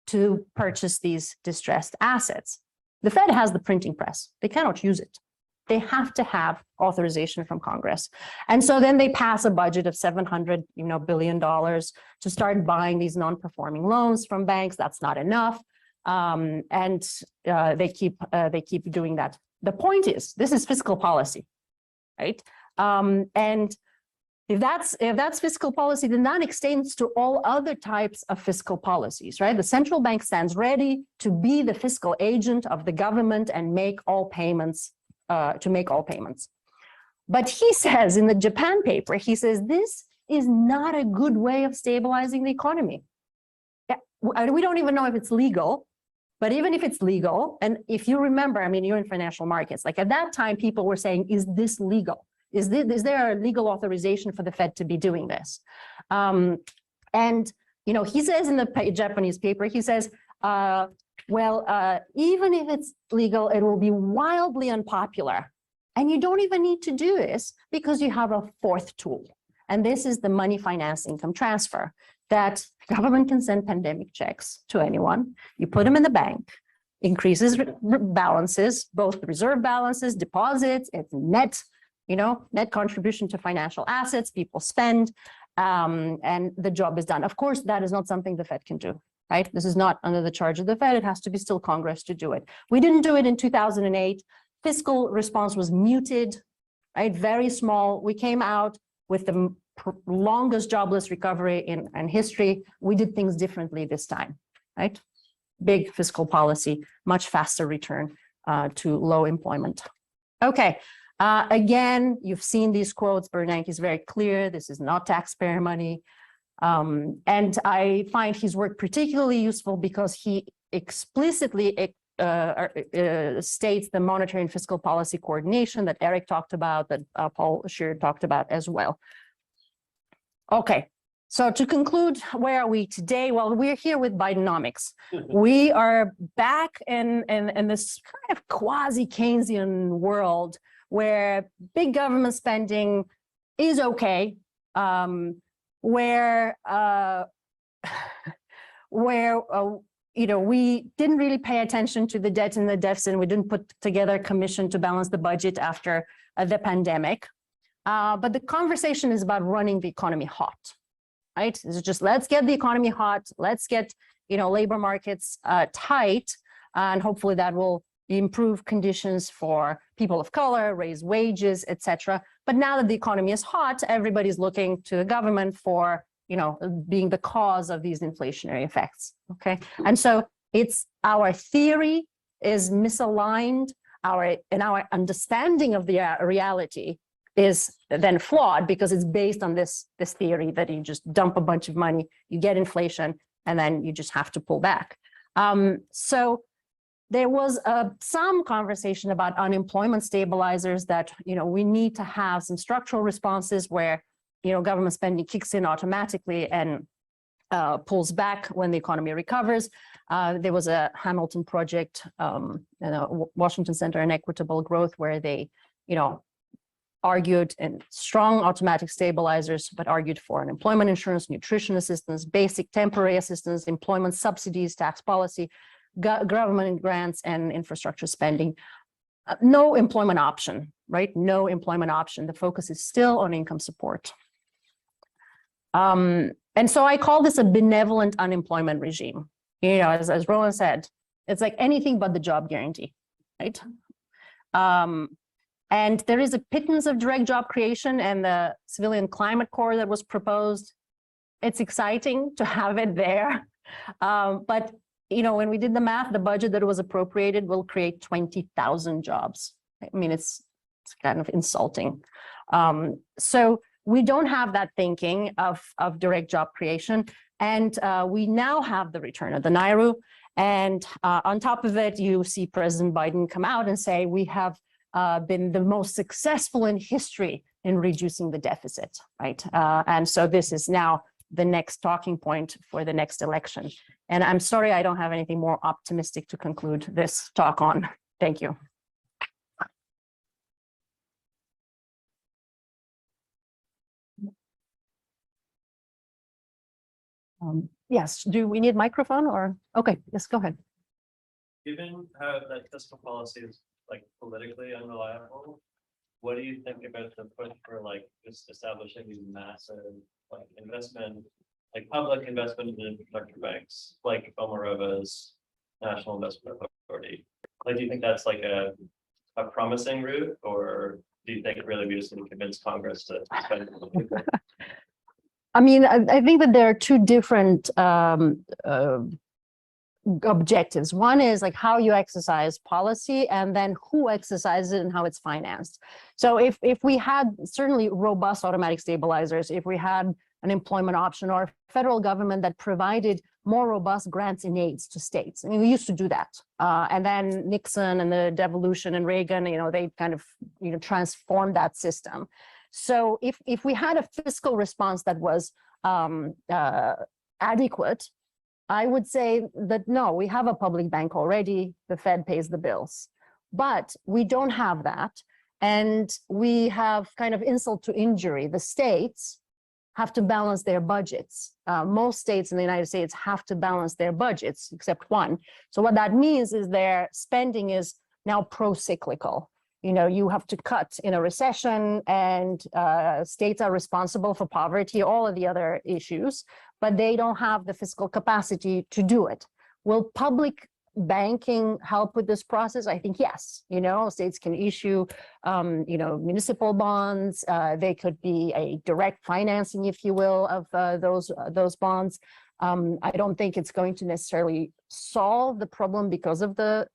to purchase these distressed assets. The Fed has the printing press. They cannot use it. They have to have authorization from Congress. And so then they pass a budget of $700 billion to start buying these non-performing loans from banks. That's not enough. They keep doing that. The point is, this is fiscal policy, right? And if that's fiscal policy, then that extends to all other types of fiscal policies, right? The central bank stands ready to be the fiscal agent of the government and make all payments, But he says in the Japan paper, he says, this is not a good way of stabilizing the economy. We don't even know if it's legal, but even if it's legal, and if you remember, I mean, you're in financial markets, like at that time, people were saying, is this legal? Is there a legal authorization for the Fed to be doing this? He says in the Japanese paper, he says, even if it's legal, it will be wildly unpopular. And you don't even need to do this because you have a fourth tool. And this is the money finance income transfer that government can send pandemic checks to anyone. You put them in the bank, increases balances, both reserve balances, deposits, it's net contribution to financial assets, people spend, and the job is done. Of course, that is not something the Fed can do, right? This is not under the charge of the Fed. It has to be still Congress to do it. We didn't do it in 2008. Fiscal response was muted, right? Very small. We came out with the longest jobless recovery in history. We did things differently this time, right? Big fiscal policy, much faster return to low employment. Okay. Again, you've seen these quotes. Bernanke is very clear. This is not taxpayer money. And I find his work particularly useful because he explicitly states the monetary and fiscal policy coordination that Eric talked about, that Paul Scheer talked about as well. Okay, so to conclude, where are we today? Well, we're here with Bidenomics. We are back in this kind of quasi-Keynesian world where big government spending is okay, where we didn't really pay attention to the debt and the deficit, and we didn't put together a commission to balance the budget after the pandemic. But the conversation is about running the economy hot, right? It's just, let's get the economy hot, let's get labor markets tight, and hopefully that will improve conditions for people of color, raise wages, etc. But now that the economy is hot, everybody's looking to the government for, being the cause of these inflationary effects, okay? And so it's our theory is misaligned, our understanding of the reality is then flawed because it's based on this theory that you just dump a bunch of money, you get inflation, and then you just have to pull back. So there was some conversation about unemployment stabilizers that, we need to have some structural responses where, government spending kicks in automatically and pulls back when the economy recovers. There was a Hamilton project, Washington Center on Equitable Growth, where they, argued in strong automatic stabilizers, but argued for unemployment insurance, nutrition assistance, basic temporary assistance, employment subsidies, tax policy, government grants, and infrastructure spending. No employment option, right? No employment option. The focus is still on income support. And so I call this a benevolent unemployment regime. As Roland said, it's like anything but the job guarantee, right? And there is a pittance of direct job creation and the civilian climate corps that was proposed. It's exciting to have it there. But when we did the math, the budget that was appropriated will create 20,000 jobs. I mean, it's kind of insulting. So we don't have that thinking of direct job creation. And we now have the return of the Naira. And on top of it, you see President Biden come out and say, we have been the most successful in history in reducing the deficit, right? And so this is now the next talking point for the next election. And I'm sorry, I don't have anything more optimistic to conclude this talk on. Thank you. Yes, do we need microphone or? Okay, yes, go ahead. Given how that fiscal policy is like politically unreliable, what do you think about the push for like just establishing these massive like investment, like public investment in infrastructure banks, like Omarova's National Investment Authority? Like, do you think that's like a promising route, or do you think really we just need to convince Congress to spend? I mean, I think that there are two different objectives. One is like how you exercise policy, and then who exercises it and how it's financed. So if we had certainly robust automatic stabilizers, if we had an employment option or a federal government that provided more robust grants and aids to states. I mean, we used to do that. And then Nixon and the devolution and Reagan, they kind of, transformed that system. So if we had a fiscal response that was adequate, I would say that no, we have a public bank already, the Fed pays the bills, but we don't have that. And we have kind of insult to injury. The states have to balance their budgets. Most states in the United States have to balance their budgets, except one. So what that means is their spending is now pro-cyclical. You have to cut in a recession, and states are responsible for poverty, all of the other issues, but they don't have the fiscal capacity to do it. Will public banking help with this process? I think yes. States can issue, municipal bonds. They could be a direct financing, if you will, of those bonds. I don't think it's going to necessarily solve the problem because of the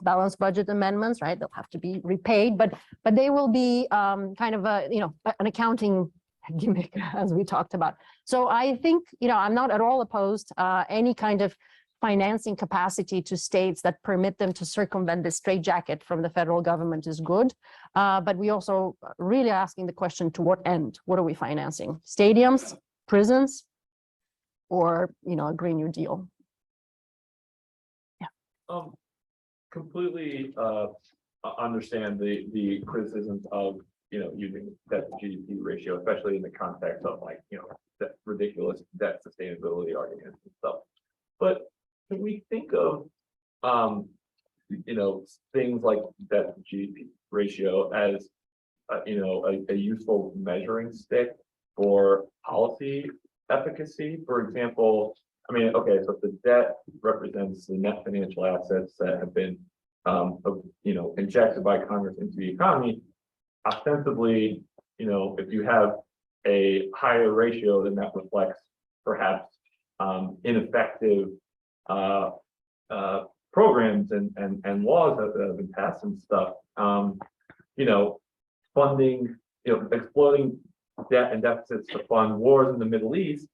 balanced budget amendments, right? They'll have to be repaid, but they will be kind of an accounting gimmick, as we talked about. So I think, I'm not at all opposed any kind of financing capacity to states that permit them to circumvent the straitjacket from the federal government is good. But we also really asking the question, to what end? What are we financing? Stadiums, prisons, or, a Green New Deal? Yeah. Completely understand the criticisms of, using debt to GDP ratio, especially in the context of that ridiculous debt sustainability arguments and stuff. But can we think of, things like debt to GDP ratio as, a useful measuring stick for policy efficacy? For example, okay, so if the debt represents the net financial assets that have been, injected by Congress into the economy, ostensibly, if you have a higher ratio, then that reflects perhaps ineffective programs and laws that have been passed and stuff. Funding, exploding debt and deficits to fund wars in the Middle East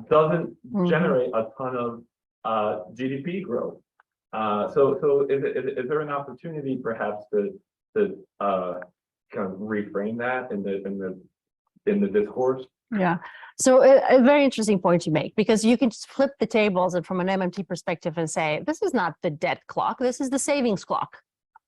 doesn't generate a ton of GDP growth. So is there an opportunity perhaps to kind of reframe that in the discourse? Yeah. So a very interesting point you make, because you can just flip the tables and from an MMT perspective and say, this is not the debt clock, this is the savings clock.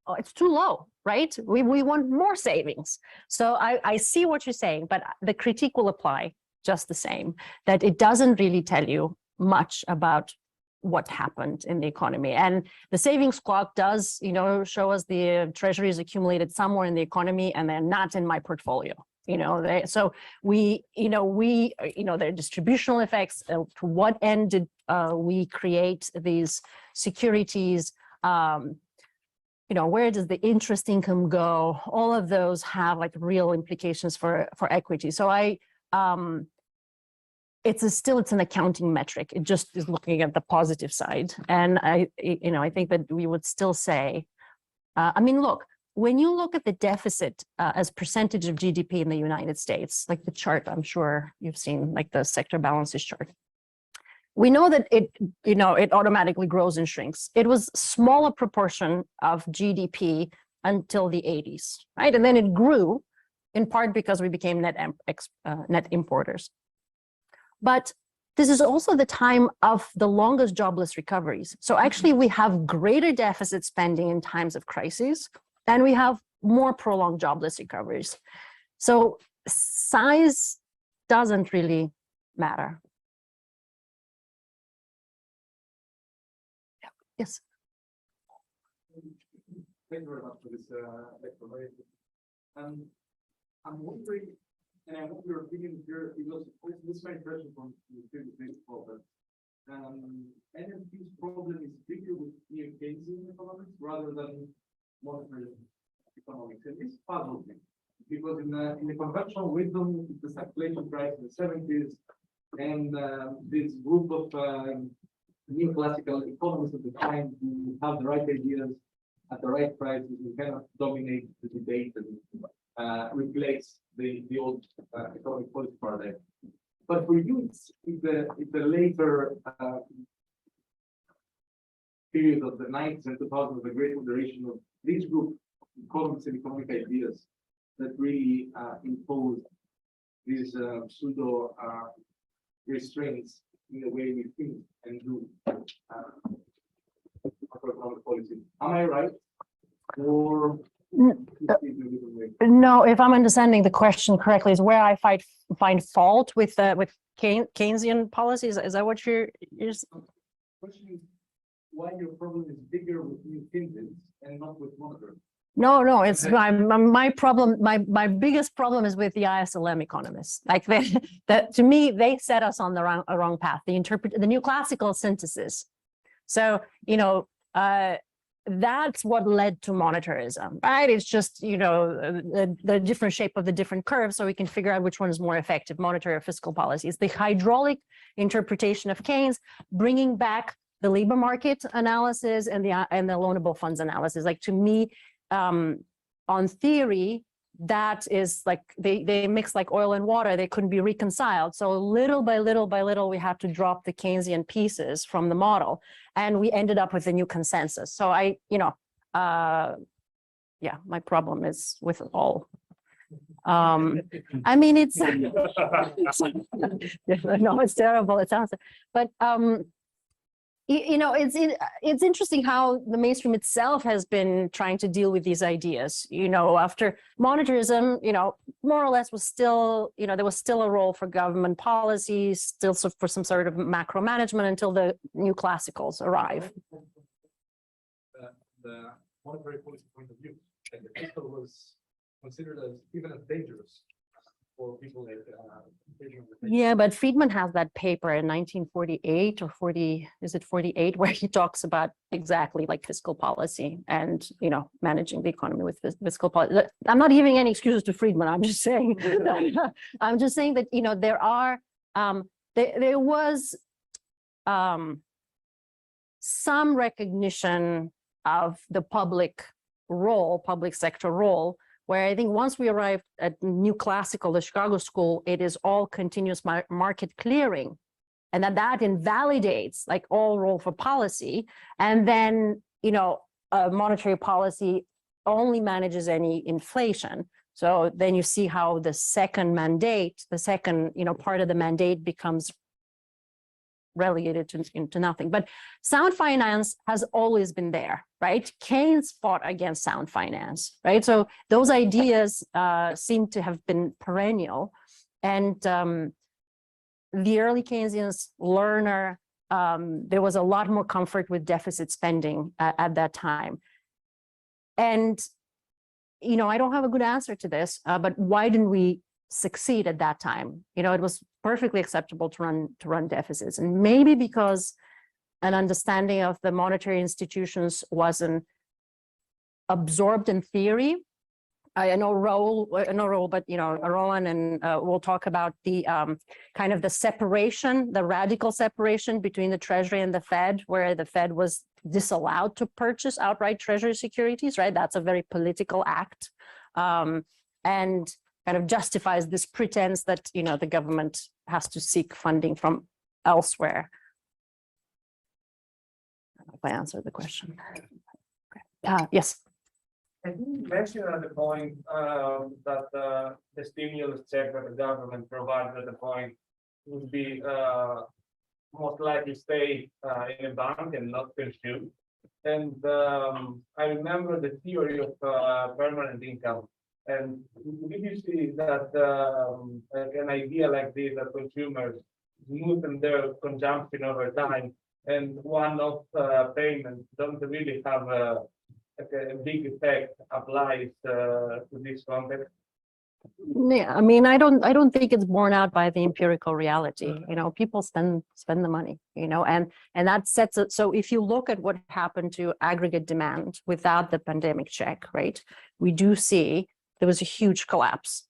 Oh, it's too low, right? We want more savings. So I see what you're saying, but the critique will apply just the same, that it doesn't really tell you much about what happened in the economy. And the savings clock does, show us the treasuries accumulated somewhere in the economy and they're not in my portfolio. So there are distributional effects. To what end did we create these securities? Where does the interest income go? All of those have like real implications for equity. So it's an accounting metric. It just is looking at the positive side. And I think that we would still say, look, when you look at the deficit as percentage of GDP in the United States, like the chart, I'm sure you've seen, like the sector balances chart, we know that it automatically grows and shrinks. It was a smaller proportion of GDP until the 80s, right? And then it grew in part because we became net importers. But this is also the time of the longest jobless recoveries. So actually we have greater deficit spending in times of crises, and we have more prolonged jobless recoveries. So size doesn't really matter. Yes. Thank you very much for this explanation. I'm wondering, and I want your opinion here, because this is my impression from the previous problem. NFP's problem is bigger with neo-Keynesian economics rather than monetary economics, and this puzzles me because in the conventional wisdom, the stagflation crisis in the 70s, and this group of neoclassical economists at the time who have the right ideas at the right prices who kind of dominate the debate and replace the old economic policy paradigm. But for you, it's the later period of the 90s and 2000s, the great moderation of this group of economics and economic ideas that really imposed these pseudo restraints in the way we think and do macroeconomic policy. Am I right? Or no, if I'm understanding the question correctly, is where I find fault with Keynesian policies. Is that what you're question is why your problem is bigger with new Keynesians and not with monetary? No, it's my problem. My biggest problem is with the ISLM economists. Like that to me, they set us on the wrong path. They interpret the new classical synthesis. So, that's what led to monetarism, right? It's just, the different shape of the different curves so we can figure out which one is more effective, monetary or fiscal policy. It's the hydraulic interpretation of Keynes, bringing back the labor market analysis and the loanable funds analysis. Like to me, on theory, that is like they mix like oil and water. They couldn't be reconciled. So little by little, we had to drop the Keynesian pieces from the model, and we ended up with a new consensus. So my problem is with all. I mean, it's no, it's terrible. It sounds, but it's interesting how the mainstream itself has been trying to deal with these ideas. After monetarism, more or less was still, there was still a role for government policies, still for some sort of macro management until the new classicals arrive. The monetary policy point of view, and the fiscal was considered as even as dangerous for people like yeah, but Friedman has that paper in 1948 or 48, where he talks about exactly like fiscal policy and managing the economy with fiscal policy. I'm not giving any excuses to Friedman. I'm just saying that there are there was some recognition of the public sector role, where I think once we arrived at new classical, the Chicago school, it is all continuous market clearing, and that invalidates like all role for policy. And then, monetary policy only manages any inflation. So then you see how the second mandate, part of the mandate becomes relegated to nothing. But sound finance has always been there, right? Keynes fought against sound finance, right? So those ideas seem to have been perennial. And the early Keynesians, Lerner, there was a lot more comfort with deficit spending at that time. And, I don't have a good answer to this, but why didn't we succeed at that time? It was perfectly acceptable to run deficits, and maybe because an understanding of the monetary institutions wasn't absorbed in theory. I know Raul, but Rowan and we'll talk about the kind of the separation, the radical separation between the Treasury and the Fed, where the Fed was disallowed to purchase outright Treasury securities, right? That's a very political act, and kind of justifies this pretense that the government has to seek funding from elsewhere. I don't know if I answered the question. Yes. I think you mentioned at the point that the stimulus check that the government provided at the point would be most likely stay in a bank and not consumed. And I remember the theory of permanent income. And if you see that like an idea like this, that consumers smoothen their consumption over time, and one-off payment don't really have a big effect applies to this context. Yeah, I mean, I don't think it's borne out by the empirical reality. You know, people spend the money, you know, and that sets it. So if you look at what happened to aggregate demand without the pandemic check, right, we do see there was a huge collapse.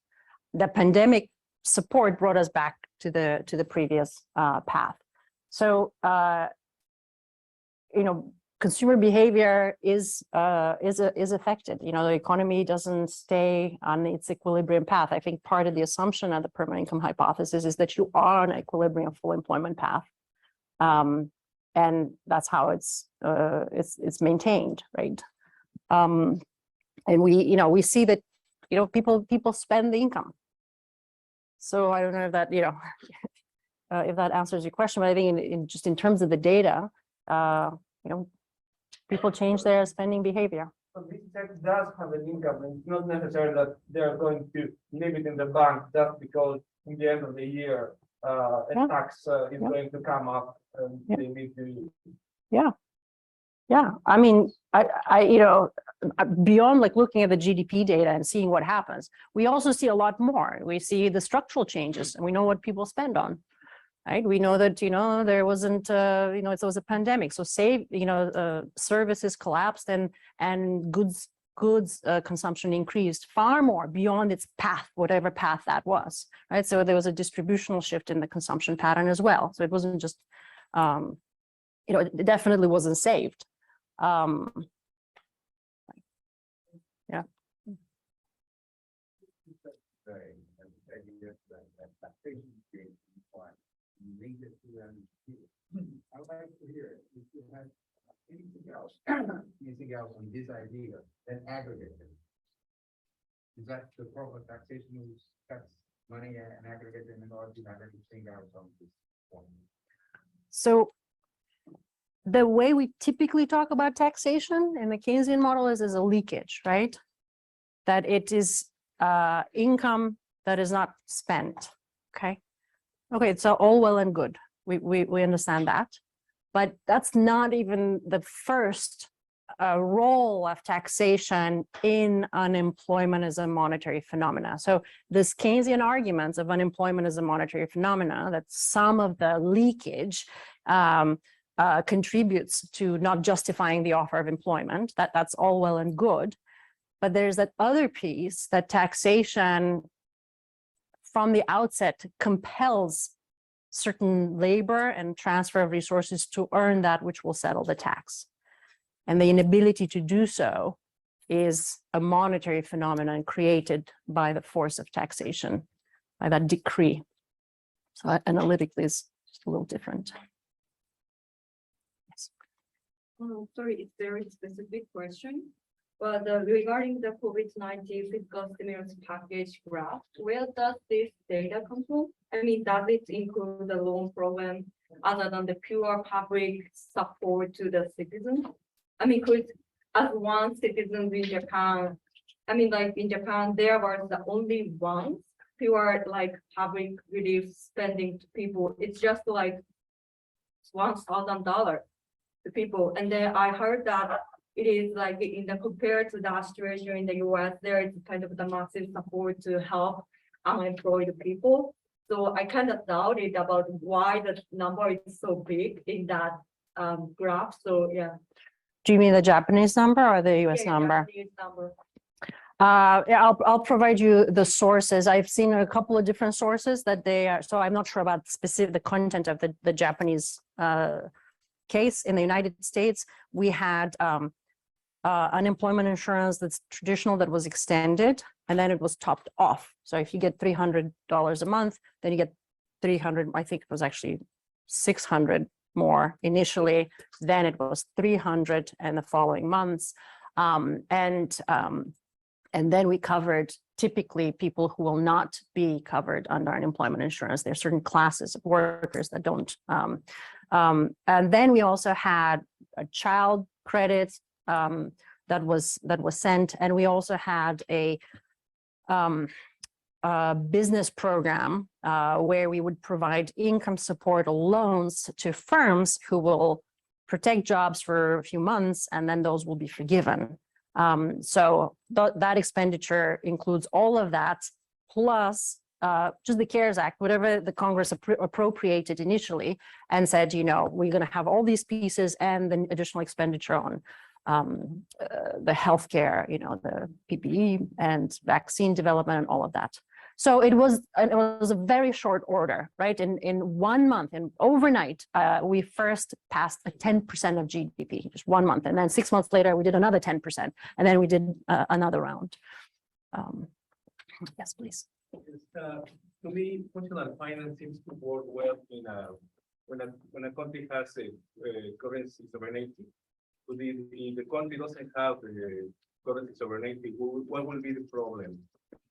The pandemic support brought us back to the previous path. So you know, consumer behavior is affected. You know, the economy doesn't stay on its equilibrium path. I think part of the assumption of the permanent income hypothesis is that you are on an equilibrium full employment path, and that's how it's maintained, right? And we see that, you know, people spend the income. So I don't know if that, you know, if that answers your question, but I think in terms of the data, you know, people change their spending behavior. So this tax does have an income, and it's not necessary that they're going to leave it in the bank just because in the end of the year, a tax is going to come up and they need to. Yeah. I mean, I you know, beyond like looking at the GDP data and seeing what happens, we also see a lot more. We see the structural changes, and we know what people spend on. Right. We know that, you know, there wasn't, you know, it was a pandemic. So services collapsed and goods consumption increased far more beyond its path, whatever path that was. Right. So there was a distributional shift in the consumption pattern as well. So it wasn't just, you know, it definitely wasn't saved. Yeah. I would like to hear if you have anything else on this idea than aggregate. Is that the proper taxation cuts money and aggregate them in order to have anything else on this point? So the way we typically talk about taxation in the Keynesian model is as a leakage, right? That it is income that is not spent. Okay, so all well and good. We understand that, but that's not even the first role of taxation in unemployment as a monetary phenomena. So this Keynesian arguments of unemployment as a monetary phenomena, that some of the leakage contributes to not justifying the offer of employment, that's all well and good. But there's that other piece that taxation from the outset compels certain labor and transfer of resources to earn that which will settle the tax. And the inability to do so is a monetary phenomenon created by the force of taxation, by that decree. So analytically, it's just a little different. Yes. Sorry, it's a very specific question. But regarding the COVID-19 fiscal stimulus package graph, where does this data come from? I mean, does it include the loan program other than the pure public support to the citizens? I mean, could as one citizen in Japan, I mean, like in Japan, there were the only ones pure like public relief spending to people. It's just like $1,000 to people. And then I heard that it is like in the compared to the situation in the US, there is kind of the massive support to help unemployed people. So I kind of doubted about why the number is so big in that graph. So yeah. Do you mean the Japanese number or the US number? Japanese number. Yeah, I'll provide you the sources. I've seen a couple of different sources that they are, so I'm not sure about the content of the Japanese case. In the United States, we had unemployment insurance that's traditional that was extended, and then it was topped off. So if you get $300 a month, then you get 300, I think it was actually 600 more initially, then it was 300 and the following months. And then we covered typically people who will not be covered under unemployment insurance. There are certain classes of workers that don't. And then we also had a child credit that was sent, and we also had a business program where we would provide income support or loans to firms who will protect jobs for a few months, and then those will be forgiven. So that expenditure includes all of that, plus just the CARES Act, whatever the Congress appropriated initially and said, you know, we're going to have all these pieces and the additional expenditure on the healthcare, you know, the PPE and vaccine development and all of that. So it was a very short order, right? In 1 month, and overnight, we first passed a 10% of GDP, just 1 month. And then 6 months later, we did another 10%. And then we did another round. Yes, please. To me, functional finance seems to work well in when a country has a currency sovereignty. If the country doesn't have currency sovereignty, what will be the problem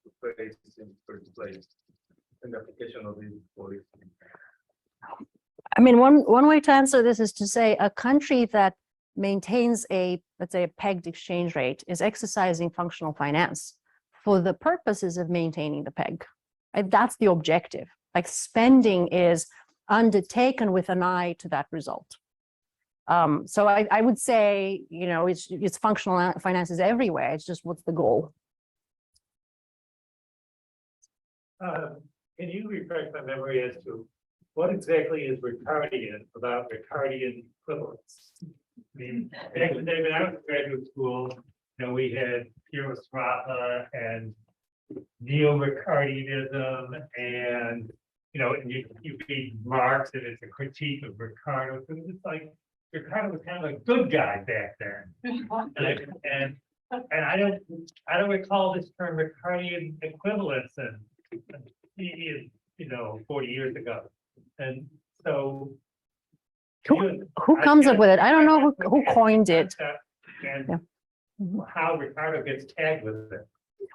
to face in the first place in the application of this policy? I mean, one way to answer this is to say a country that maintains let's say, a pegged exchange rate is exercising functional finance for the purposes of maintaining the peg. Right? That's the objective. Like spending is undertaken with an eye to that result. So I would say, you know, it's functional finances everywhere. It's just what's the goal? Can you refresh my memory as to what exactly is Ricardian about Ricardian equivalence? I mean, back in the day when I was in graduate school, you know, we had Tcherneva and neo-Ricardianism, and you know, and you read Marx, and it's a critique of Ricardo. So it's like Ricardo was kind of a good guy back then, and I don't recall this term Ricardian equivalence, and he is, you know, 40 years ago, and so Who comes up with it? I don't know who coined it. And how Ricardo gets tagged with it.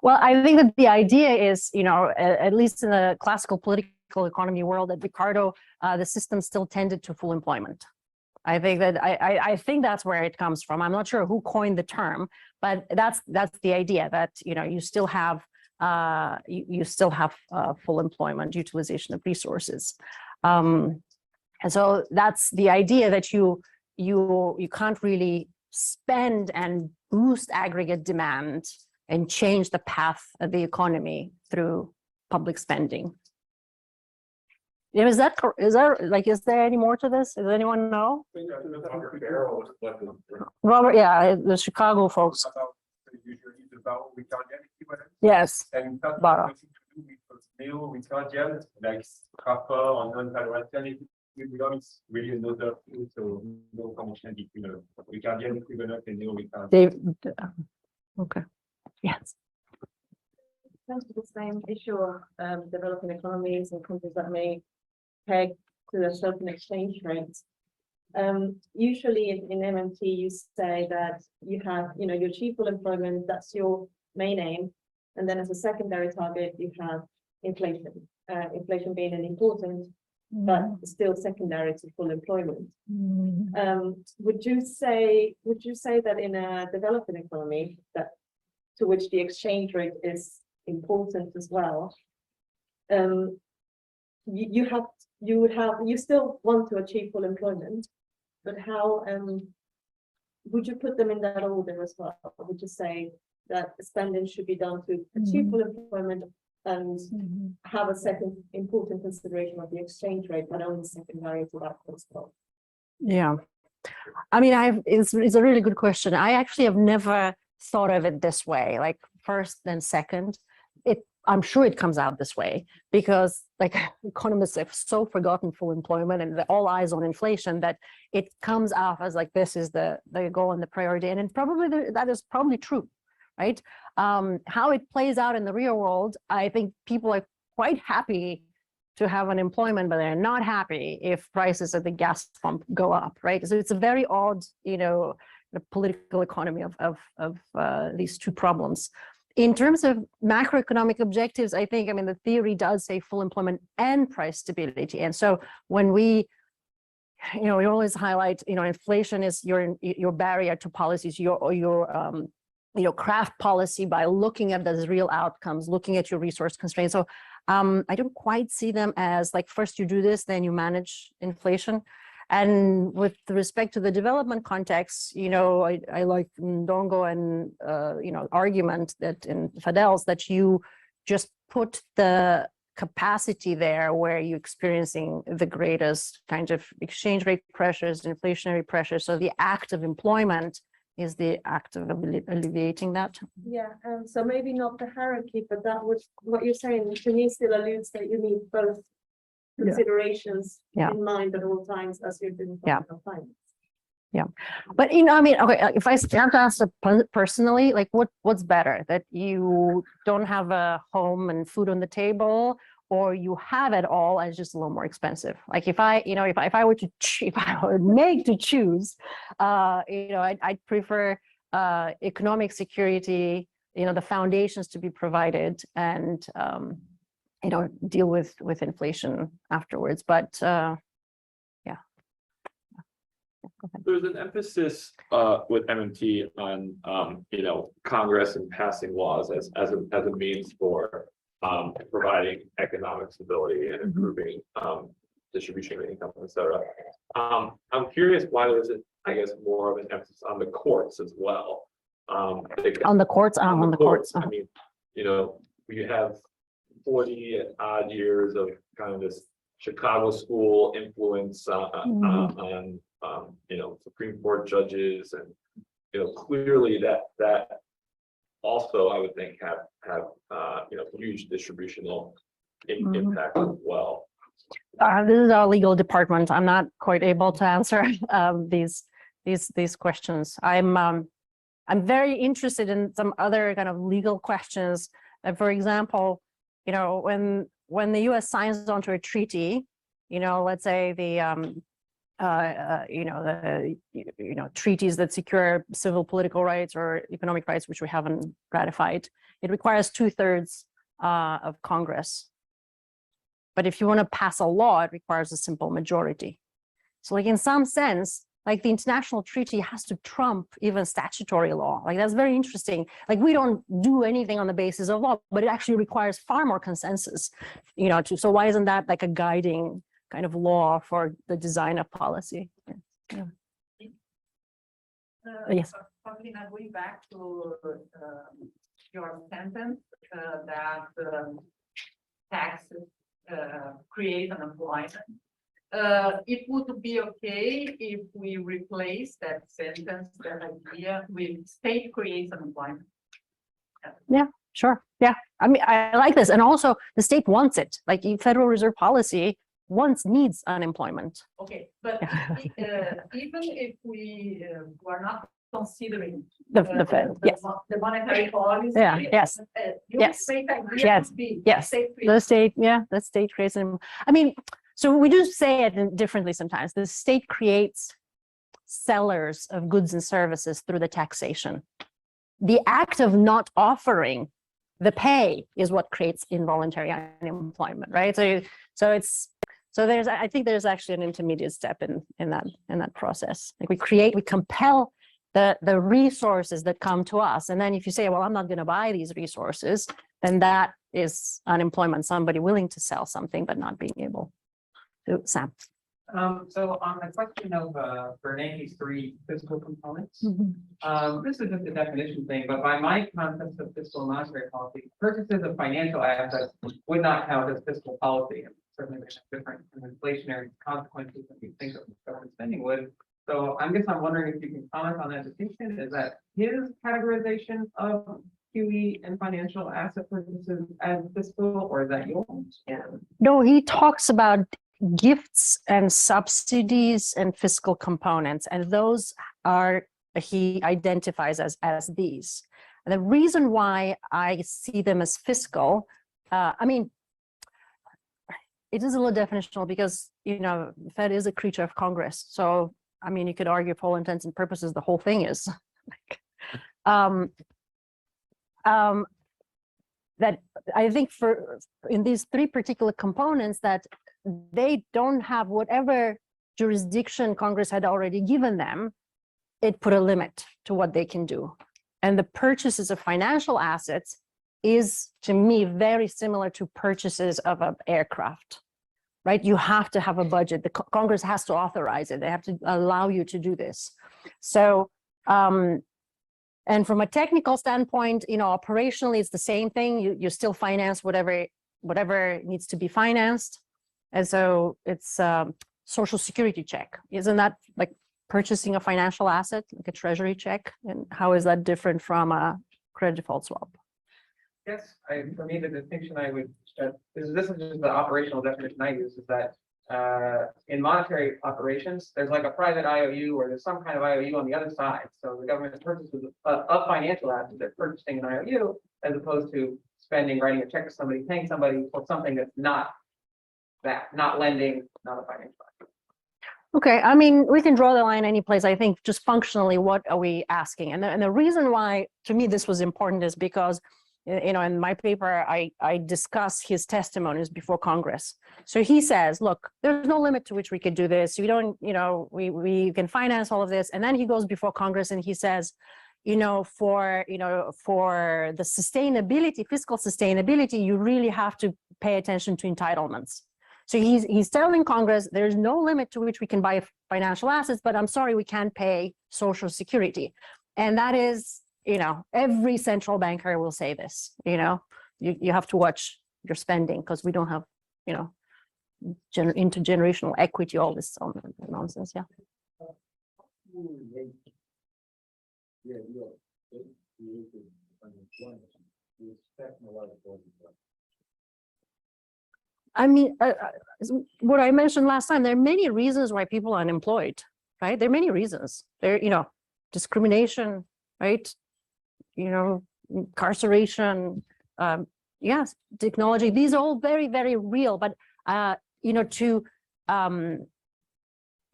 Well, I think that the idea is, you know, at least in the classical political economy world, that Ricardo, the system still tended to full employment. I think that I think that's where it comes from. I'm not sure who coined the term, but that's the idea that, you know, you still have full employment, utilization of resources. And so that's the idea that you can't really spend and boost aggregate demand and change the path of the economy through public spending. Is there any more to this? Does anyone know? Robert, yeah, the Chicago folks. Yes. And that's Bara. nothing to do with neo-Ricardian, like Kappa or non-Palestinian equivalence, really another thing, so no connection between Ricardian equivalent and neo-Ricardian. Okay. Yes. Comes to the same issue of developing economies and countries that may peg to a certain exchange rate. Usually in MMT, you say that you have, you know, your chief full employment, that's your main aim. And then as a secondary target, you have inflation. Inflation being an important, but still secondary to full employment. Would you say that in a developing economy, that to which the exchange rate is important as well, you still want to achieve full employment, but how would you put them in that order as well? Would you say that spending should be done to achieve full employment and have a second important consideration of the exchange rate, but only secondary to that principle? Yeah, I mean, it's a really good question. I actually have never thought of it this way, like first then second. I'm sure it comes out this way because like economists have so forgotten full employment and all eyes on inflation that it comes out as like this is the goal and the priority, and probably that is probably true, right? How it plays out in the real world, I think people are quite happy to have unemployment, but they're not happy if prices at the gas pump go up, right? So it's a very odd, you know, the political economy of these two problems. In terms of macroeconomic objectives, I think, I mean, the theory does say full employment and price stability. And so when we always highlight, you know, inflation is your barrier to policies, your craft policy by looking at those real outcomes, looking at your resource constraints. So I don't quite see them as like, first you do this, then you manage inflation. And with respect to the development context, you know, I like Ndongo and, you know, argument that in Fidel's that you just put the capacity there where you're experiencing the greatest kind of exchange rate pressures, inflationary pressures. So the act of employment is the act of alleviating that. Yeah, so maybe not the hierarchy, but that would, what you're saying to me still alludes that you need both considerations Yeah. in mind at all times as you're doing Yeah. functional finance. But, you know, I mean, okay, if I have to ask personally, like what's better, that you don't have a home and food on the table, or you have it all and it's just a little more expensive? Like if I, you know, if I were to, if I were made to choose, you know, I'd prefer economic security, you know, the foundations to be provided, and, you know, deal with inflation afterwards. But There's an emphasis with MMT on you know, Congress and passing laws as a means for providing economic stability and improving distribution of income, et cetera. I'm curious why there isn't, I guess, more of an emphasis on the courts as well. on the courts, on the courts. I mean, you know, we have 40 odd years of kind of this Chicago school influence on you know, Supreme Court judges, and you know, clearly that also I would think have you know, huge distributional impact as well. This is our legal department. I'm not quite able to answer these questions. I'm very interested in some other kind of legal questions. For example, you know, when the U.S. signs onto a treaty, you know, let's say the you know, the treaties that secure civil political rights or economic rights, which we haven't ratified, it requires 2/3 of Congress. But if you want to pass a law, it requires a simple majority. So like in some sense, like the international treaty has to trump even statutory law. Like that's very interesting. Like we don't do anything on the basis of law, but it actually requires far more consensus, you know, so why isn't that like a guiding kind of law for the design of policy? Yeah. Yes. Pavlina, going back to your sentence that taxes create unemployment. It would be okay if we replace that sentence, that idea, with state creates unemployment. Yeah, sure. Yeah, I mean, I like this. And also the state wants it. Like Federal Reserve policy needs unemployment. Okay, but even if we are not considering The Fed, yes. the monetary policy. Yeah, yes. Yes. Yes. Yes. The state, yeah, the state creates them. I mean, so we do say it differently sometimes. The state creates sellers of goods and services through the taxation. The act of not offering the pay is what creates involuntary unemployment, right? So there's, I think there's actually an intermediate step in that process. Like we compel the resources that come to us. And then if you say, well, I'm not going to buy these resources, then that is unemployment, somebody willing to sell something, but not being able to. Sam. So on the question of Bernanke's 3 fiscal components, this is just a definition thing, but by my concept of fiscal and monetary policy, purchases of financial assets would not count as fiscal policy. And certainly there's different inflationary consequences that we think of government spending would. So I'm wondering if you can comment on that distinction. Is that his categorization of QE and financial asset purchases as fiscal, or is that yours? Yeah. No, he talks about gifts and subsidies and fiscal components, and those are, he identifies as these. And the reason why I see them as fiscal, I mean, it is a little definitional because, you know, the Fed is a creature of Congress. So, I mean, you could argue for all intents and purposes, the whole thing is that I think in these 3 particular components that they don't have whatever jurisdiction Congress had already given them, it put a limit to what they can do. And the purchases of financial assets is, to me, very similar to purchases of an aircraft. right? You have to have a budget. The Congress has to authorize it. They have to allow you to do this. So, and from a technical standpoint, you know, operationally, it's the same thing. You still finance whatever needs to be financed. And so it's social security check. Isn't that like purchasing a financial asset, like a treasury check? And how is that different from a credit default swap? Yes, for me, the distinction I would, this is just the operational definition I use, is that in monetary operations, there's like a private IOU or there's some kind of IOU on the other side. So the government purchases a financial asset, they're purchasing an IOU as opposed to spending, writing a check to somebody, paying somebody for something that's not that, not lending, not a financial asset. Okay, I mean, we can draw the line any place. I think just functionally, what are we asking? And the reason why, to me, this was important is because, you know, in my paper, I discuss his testimonies before Congress. So he says, look, there's no limit to which we could do this. We don't, you know, we can finance all of this. And then he goes before Congress and he says, for the sustainability, fiscal sustainability, you really have to pay attention to entitlements. So he's telling Congress there's no limit to which we can buy financial assets, but I'm sorry, we can't pay Social Security. And that is, you know, every central banker will say this, you know, you have to watch your spending because we don't have, you know, intergenerational equity, all this nonsense. Yeah. I mean, what I mentioned last time, there are many reasons why people are unemployed, right? There are many reasons. There, you know, discrimination, right? You know, incarceration, yes, technology. These are all very, very real. But you know, from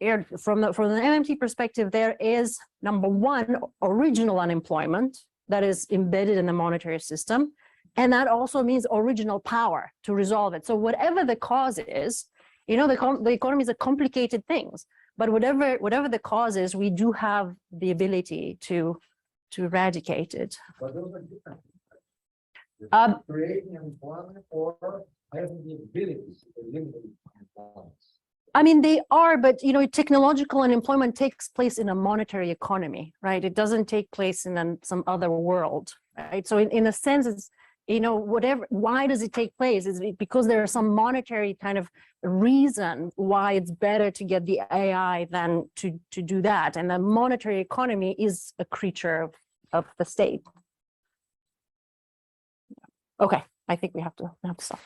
the MMT perspective, there is number one, original unemployment that is embedded in the monetary system. And that also means original power to resolve it. So whatever the cause is, you know, the economy is a complicated things, but whatever the cause is, we do have the ability to eradicate it. But those are different. Creating employment or having the ability to eliminate employment. I mean, they are, but, you know, technological unemployment takes place in a monetary economy, right? It doesn't take place in some other world, right? So in a sense, it's, you know, why does it take place? Is it because there is some monetary kind of reason why it's better to get the AI than to do that. And the monetary economy is a creature of the state. Okay, I think we have to stop.